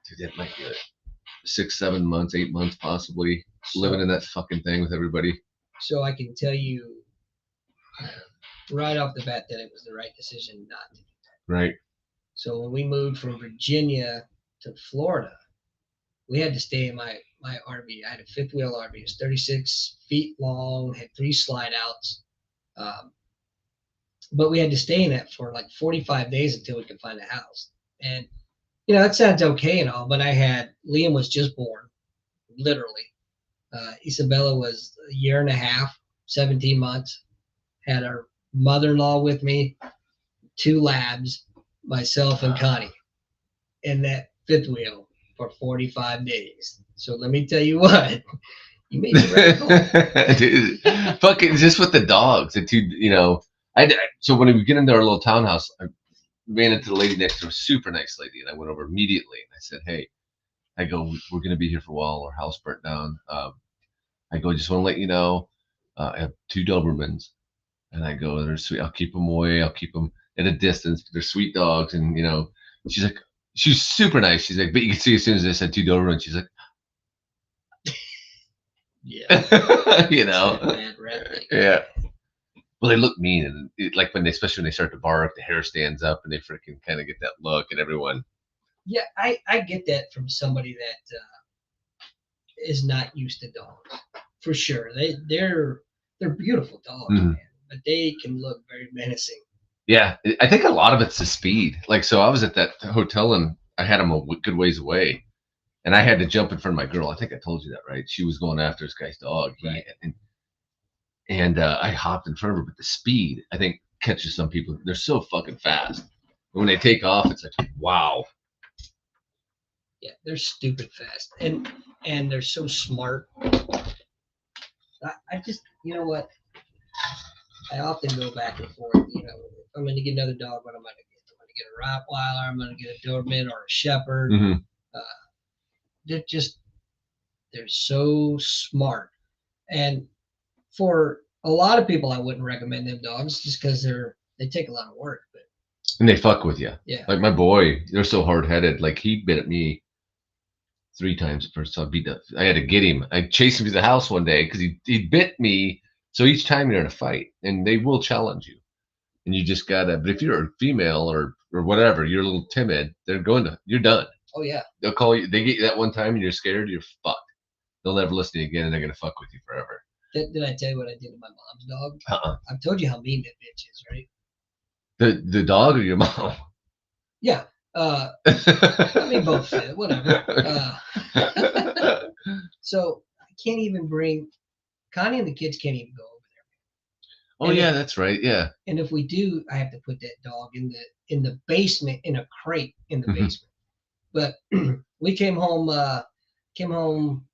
dude, that might be 6, 7 months, 8 months, possibly living in that fucking thing with everybody. So I can tell you right off the bat that it was the right decision not to do that. Right. So when we moved from Virginia to Florida, we had to stay in my RV. I had a fifth wheel RV. It was 36 feet long, had 3 slide outs. But we had to stay in it for like 45 days until we could find a house. And, that sounds okay and all, but Liam was just born, literally. Isabella was a year and a half, 17 months. Had our mother-in-law with me, 2 labs, myself and Connie, in that fifth wheel for 45 days. So let me tell you what, you made the right call. Dude, fucking just with the dogs, the 2, so when we get into our little townhouse, I ran into the lady next door, super nice lady, and I went over immediately and I said, hey, we're going to be here for a while. Our house burnt down. I just want to let you know, I have 2 Dobermans, and I go, they're sweet. I'll keep them away. I'll keep them at a distance. They're sweet dogs. And, she's like, she's super nice. She's like, but you can see as soon as I said 2 Dobermans, she's like, yeah. Yeah. Well, they look mean, and especially when they start to bark, the hair stands up, and they freaking kind of get that look, and everyone. Yeah, I get that from somebody that is not used to dogs, for sure. They're beautiful dogs, man, but they can look very menacing. Yeah, I think a lot of it's the speed. So I was at that hotel, and I had them a good ways away, and I had to jump in front of my girl. I think I told you that, right? She was going after this guy's dog, right. And I hopped in front of her, but the speed, I think, catches some people. They're so fucking fast. And when they take off, it's like, wow. Yeah, they're stupid fast. And they're so smart. I just, you know what? I often go back and forth. If I'm going to get another dog, what am I going to get? I'm going to get a Rottweiler. I'm going to get a Doberman or a Shepherd. Mm-hmm. They're so smart. And for a lot of people, I wouldn't recommend them dogs just because they take a lot of work. And they fuck with you. Yeah. Like my boy, they're so hard headed. Like he bit at me 3 times at first. So I had to get him. I chased him to the house one day because he bit me. So each time you're in a fight, and they will challenge you, and you just gotta. But if you're a female or whatever, you're a little timid. You're done. Oh yeah. They'll call you. They get you that one time, and you're scared. You're fucked. They'll never listen to you again, and they're gonna fuck with you forever. Did I tell you what I did to my mom's dog? I've told you how mean that bitch is, right? The dog or your mom? Yeah. I mean both. Whatever. So I can't even bring Connie and the kids can't even go over there. Oh yeah, that's right. Yeah. And if we do, I have to put that dog in the basement in a crate in the basement. But we came home.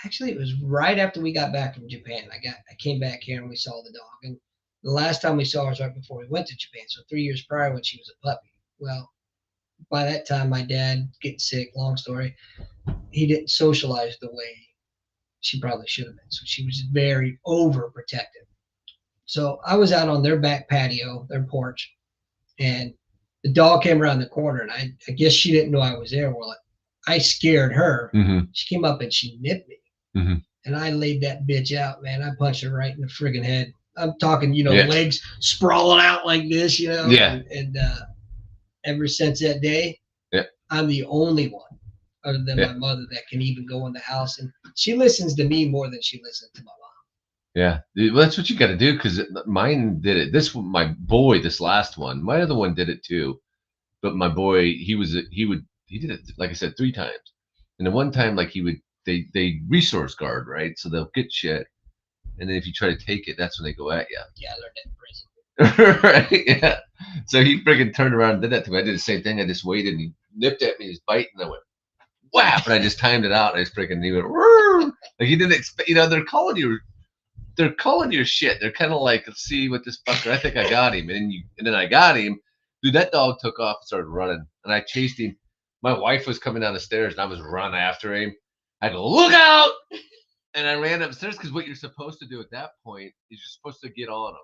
Actually, it was right after we got back from Japan. I came back here and we saw the dog. And the last time we saw her was right before we went to Japan. So 3 years prior when she was a puppy. Well, by that time, my dad getting sick, long story, he didn't socialize the way she probably should have been. So she was very overprotective. So I was out on their back patio, their porch, and the dog came around the corner. And I guess she didn't know I was there. Well, I scared her. Mm-hmm. She came up and she nipped me. Mm-hmm. and I laid that bitch out, man. I punched her right in the friggin' head. I'm talking, Yeah. legs sprawling out like this, Yeah. and ever since that day, Yeah. I'm the only one other than Yeah. my mother that can even go in the house, and she listens to me more than she listens to my mom. Yeah. Well, that's what you got to do because mine did it. My boy, this last one, my other one did it too. But my boy, he did it, like I said, 3 times. And the one time, like they resource guard, right? So they'll get shit. And then if you try to take it, that's when they go at you. Yeah, I learned that in prison. Right? Yeah. So he freaking turned around and did that to me. I did the same thing. I just waited and he nipped at me, he was biting, and I went, whap, and I just timed it out. And I just freaking, he went, "Rrr." Like he didn't expect, they're calling your shit. They're kind of like, let's see what this fucker, I think I got him. And then I got him. Dude, that dog took off and started running. And I chased him. My wife was coming down the stairs and I was running after him. I go, look out! And I ran upstairs because what you're supposed to do at that point is you're supposed to get on them.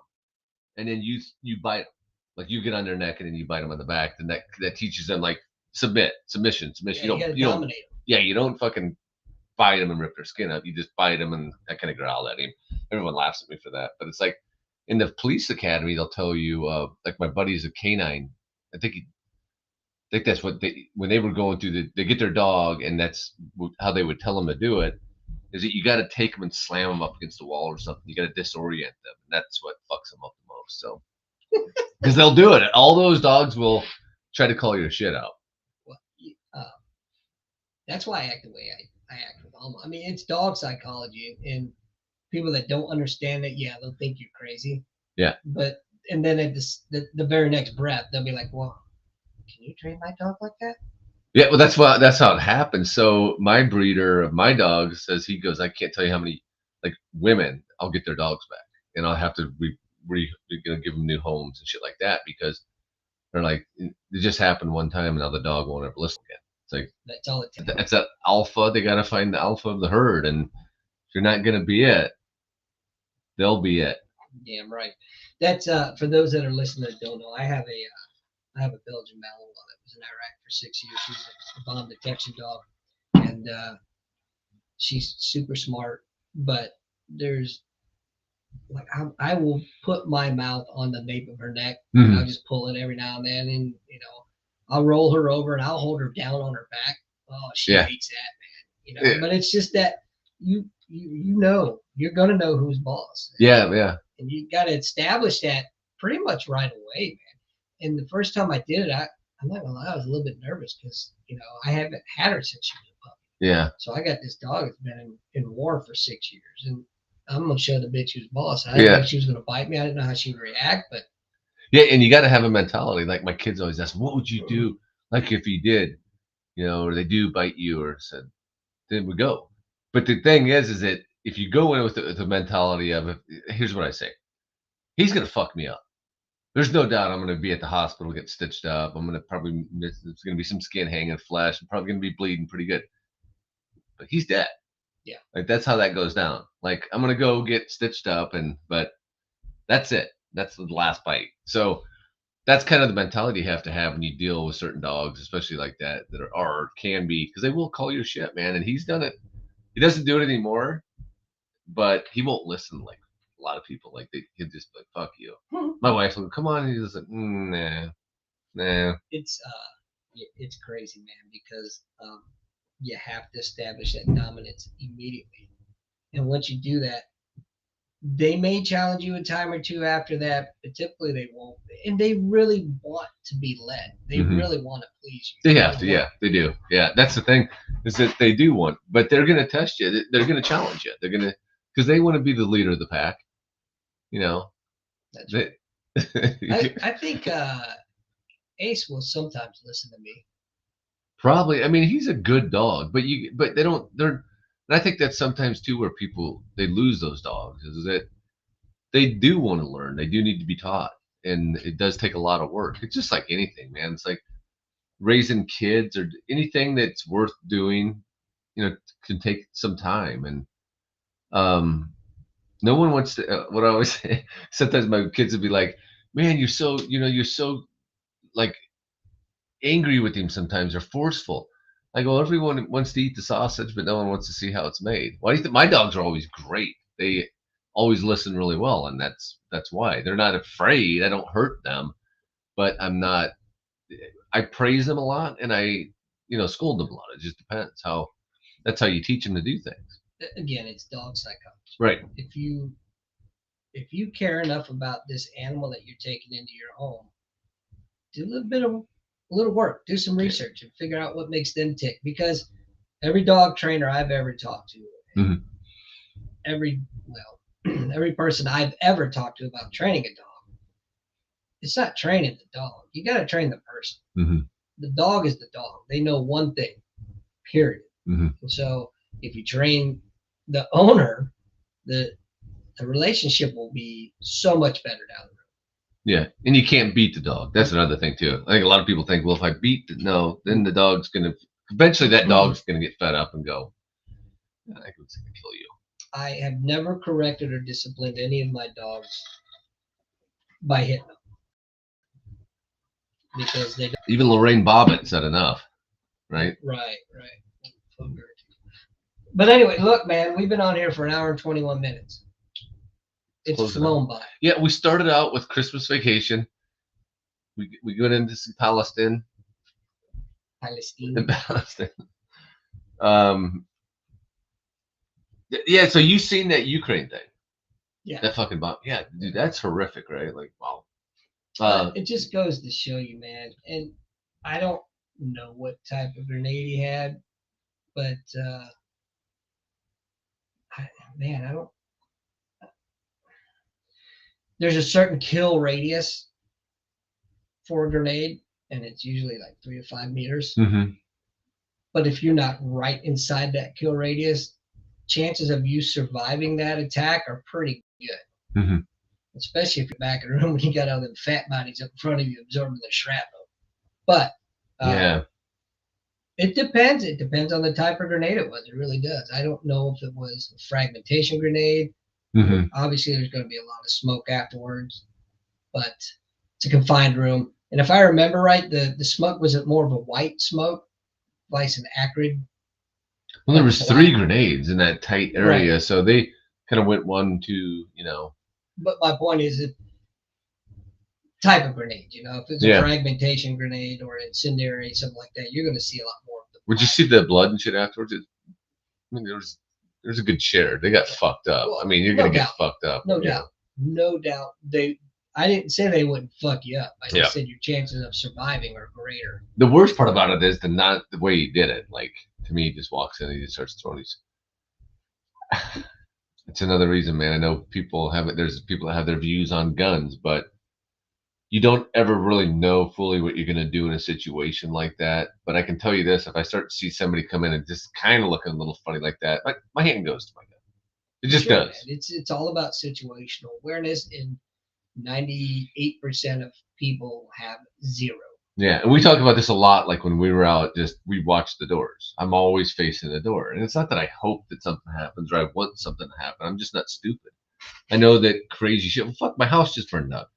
And then you bite them. Like you get on their neck and then you bite them on the back. Then that teaches them like submission. Yeah, You don't, dominate them. yeah, you don't fucking bite them and rip their skin up. You just bite them and I kind of growl at him. Everyone laughs at me for that, but it's like in the police academy, they'll tell you, like my buddy's a canine. I think that's what when they were going through they get their dog, and that's how they would tell them to do it. Is that you got to take them and slam them up against the wall or something. You got to disorient them, and that's what fucks them up the most. So because they'll do it, all those dogs will try to call your shit out. Well, that's why I act the way I act with Alma. I mean, it's dog psychology, and people that don't understand it, yeah, they'll think you're crazy. Yeah. But and then at the very next breath, they'll be like, "Well, can you train my dog like that?" Yeah, well, that's how it happens. So my breeder of my dogs says he goes, I can't tell you how many like women I'll get their dogs back, and I'll have to give them new homes and shit like that because they're like it just happened one time, and now the dog won't ever listen again. It's like That's all it takes. it's that alpha. They got to find the alpha of the herd, and if you're not gonna be it, they'll be it. Damn right. That's for those that are listening that don't know. I have a Belgian Malinois that was in Iraq for 6 years. She's a bomb detection dog, and she's super smart. But there's like I will put my mouth on the nape of her neck. And I'll just pull it every now and then, and I'll roll her over and I'll hold her down on her back. Oh, she hates that, man. But it's just that you you're gonna know who's boss. Yeah. And you got to establish that pretty much right away, man. And the first time I did it, I'm not gonna lie, I was a little bit nervous because I haven't had her since she was a puppy. Yeah. So I got this dog that's been in war for 6 years, and I'm gonna show the bitch who's boss. I didn't know she was gonna bite me. I didn't know how she would react, but yeah, and you got to have a mentality. Like my kids always ask, "What would you do? Like if he did, or they do bite you?" Or said, "Then we go." But the thing is that if you go in with the mentality of, here's what I say: he's gonna fuck me up. There's no doubt I'm gonna be at the hospital, get stitched up. I'm gonna probably miss. There's gonna be some skin hanging, flesh. I'm probably gonna be bleeding pretty good. But he's dead. Yeah. Like that's how that goes down. Like I'm gonna go get stitched up, but that's it. That's the last bite. So that's kind of the mentality you have to have when you deal with certain dogs, especially like that can be, because they will call your shit, man. And he's done it. He doesn't do it anymore, but he won't listen like a lot of people. Like he'll just be like, "Fuck you." My wife will come on, and he's like, nah. It's crazy, man, because you have to establish that dominance immediately, and once you do that, they may challenge you a time or two after that, but typically they won't. And they really want to be led. They really want to please you. They have to, yeah, they do. Yeah, that's the thing, is that they do want, but they're going to test you. They're going to challenge you. They're going to, because they want to be the leader of the pack. That's right. I think Ace will sometimes listen to me. Probably. I mean, he's a good dog, but they don't. And I think that's sometimes too where people they lose those dogs is that they do want to learn. They do need to be taught, and it does take a lot of work. It's just like anything, man. It's like raising kids or anything that's worth doing. Can take some time, and no one wants to. What I always say, sometimes my kids would be like, "Man, you're so like angry with him sometimes or forceful." I go, everyone wants to eat the sausage, but no one wants to see how it's made. Why do you think my dogs are always great? They always listen really well, and that's why they're not afraid. I don't hurt them, but I'm not. I praise them a lot, and scold them a lot. It just depends how. That's how you teach them to do things. Again, it's dog psychology. Right. If you care enough about this animal that you're taking into your home, do a little work, do some research, and figure out what makes them tick. Because every dog trainer I've ever talked to, Mm-hmm. every person I've ever talked to about training a dog, it's not training the dog. You got to train the person. Mm-hmm. The dog is the dog. They know one thing, period. Mm-hmm. And so if you train the owner, the relationship will be so much better down the road. Yeah, and you can't beat the dog. That's another thing too. I think a lot of people think, well, if I beat no, then the dog's gonna eventually that dog's gonna get fed up and go, I think it's gonna kill you. I have never corrected or disciplined any of my dogs by hitting them because they don't. Even Lorraine Bobbitt said enough, right? Right. But anyway, look, man, we've been on here for an hour and 21 minutes. It's flown by. Yeah, we started out with Christmas vacation. We went into some Palestine. Yeah, so you seen that Ukraine thing? Yeah. That fucking bomb. Yeah, dude, that's horrific, right? Like, wow. It just goes to show you, man. And I don't know what type of grenade he had, but I don't. There's a certain kill radius for a grenade, and it's usually like 3 to 5 meters. Mm-hmm. But if you're not right inside that kill radius, chances of you surviving that attack are pretty good. Mm-hmm. Especially if you're back in the room when you got all them fat bodies up in front of you absorbing the shrapnel. But yeah, it depends. It depends on the type of grenade it was. It really does. I don't know if it was a fragmentation grenade. Mm-hmm. Obviously, there's going to be a lot of smoke afterwards, but it's a confined room. And if I remember right, the smoke was more of a white smoke, nice and acrid. Well, there was 3 grenades in that tight area, right. So they kind of went 1, 2, But my point is, it type of grenade. If it's a fragmentation grenade or incendiary, something like that, you're going to see a lot more of them. Would you see the blood and shit afterwards? I mean, there's a good share. They got fucked up. Well, I mean, you're going to get fucked up. No doubt. No doubt. I didn't say they wouldn't fuck you up. I just said your chances of surviving are greater. The worst part about it is the way he did it. Like, to me, he just walks in and he just starts throwing these. It's another reason, man. I know people have it. There's people that have their views on guns, but you don't ever really know fully what you're going to do in a situation like that. But I can tell you this: if I start to see somebody come in and just kind of looking a little funny like that, my hand goes to my gun. It just does. Man. It's all about situational awareness, and 98% of people have 0. Yeah, and we talk about this a lot. Like when we were out, we watch the doors. I'm always facing the door, and it's not that I hope that something happens or I want something to happen. I'm just not stupid. I know that crazy shit. Well, fuck, my house just burned up.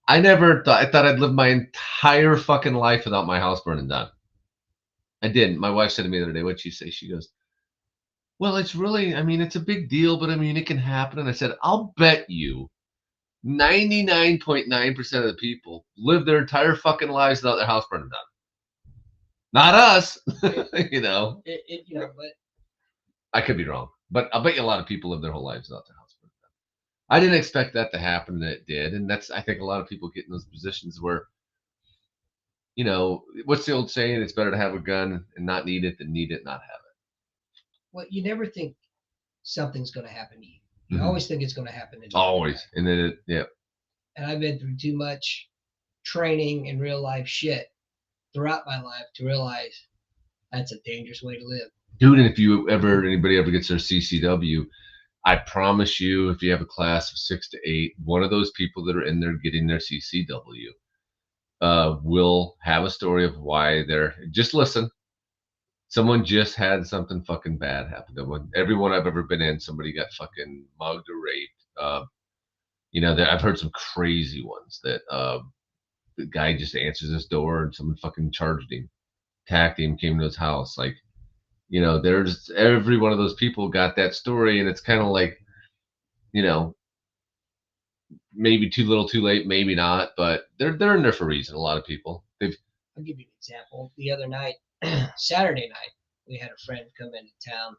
I thought I'd live my entire fucking life without my house burning down. I didn't. My wife said to me the other day, what'd she say? She goes, well, it's really, I mean, it's a big deal, but I mean, it can happen. And I said, I'll bet you 99.9% of the people live their entire fucking lives without their house burning down. Not us, but I could be wrong, but I'll bet you a lot of people live their whole lives without their house burning down. I didn't expect that to happen, and it did. And I think a lot of people get in those positions where, what's the old saying? It's better to have a gun and not need it than need it and not have it. Well, you never think something's going to happen to you. You always think it's going to happen to you. Always. And then And I've been through too much training and real life shit throughout my life to realize that's a dangerous way to live. Dude, and if anybody ever gets their CCW, I promise you, if you have a class of 6 to 8, one of those people that are in there getting their CCW will have a story of why they're. Just listen. Someone just had something fucking bad happen to them. Everyone I've ever been in, somebody got fucking mugged or raped. I've heard some crazy ones that the guy just answers his door and someone fucking charged him. attacked him, came to his house. Like, there's every one of those people got that story, and it's kind of like, you know, maybe too little, too late, maybe not, but they're in there for a reason. A lot of people. I'll give you an example. The other night, Saturday night, we had a friend come into town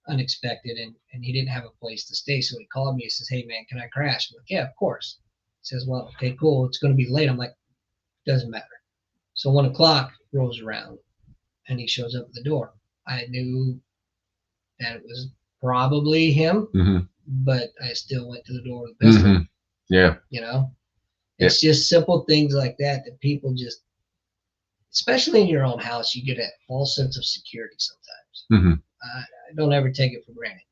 unexpected, and he didn't have a place to stay, so he called me. He says, "Hey man, can I crash?" I'm like, "Yeah, of course." He says, "Well, okay, cool. It's going to be late." I'm like, "Doesn't matter." So 1 o'clock rolls around, and he shows up at the door. I knew that it was probably him, but I still went to the door with a pistol. Yeah. It's just simple things like that people just, especially in your own house, you get a false sense of security sometimes. I don't ever take it for granted.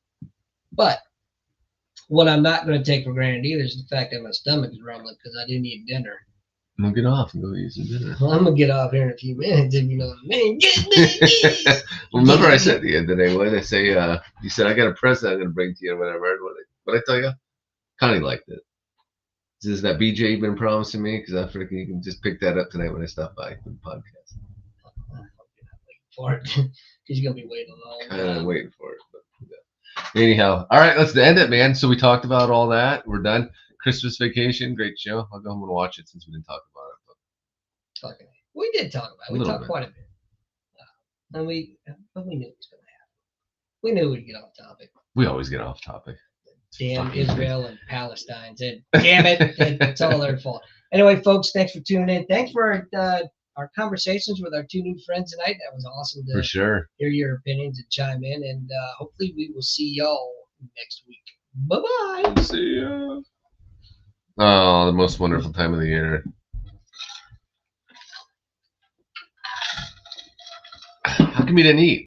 But what I'm not going to take for granted either is the fact that my stomach is rumbling because I didn't eat dinner. I'm going to get off and go eat some dinner. Well, I'm going to get off here in a few minutes, if you know what I mean. Remember I said to you today, what did I say? You said, I got a present I'm going to bring to you or whatever. What did I tell you? Connie liked it. This is that BJ you've been promising me? Because I freaking, you can just pick that up tonight when I stop by for the podcast. I'm not waiting for it because you're going to be waiting a long time. I'm waiting for it. But, yeah. Anyhow, all right, let's end it, man. So we talked about all that. We're done. Christmas Vacation, great show. I'll go home and watch it since we didn't talk about it. Okay. We did talk about it. We talked quite a bit. But we knew it was going to happen. We knew we'd get off topic. We always get off topic. Damn Israel and Palestine. Damn it. It's all their fault. Anyway, folks, thanks for tuning in. Thanks for our conversations with our two new friends tonight. That was awesome to hear your opinions and chime in. And hopefully we will see y'all next week. Bye-bye. See ya. Oh, the most wonderful time of the year. How come you didn't eat?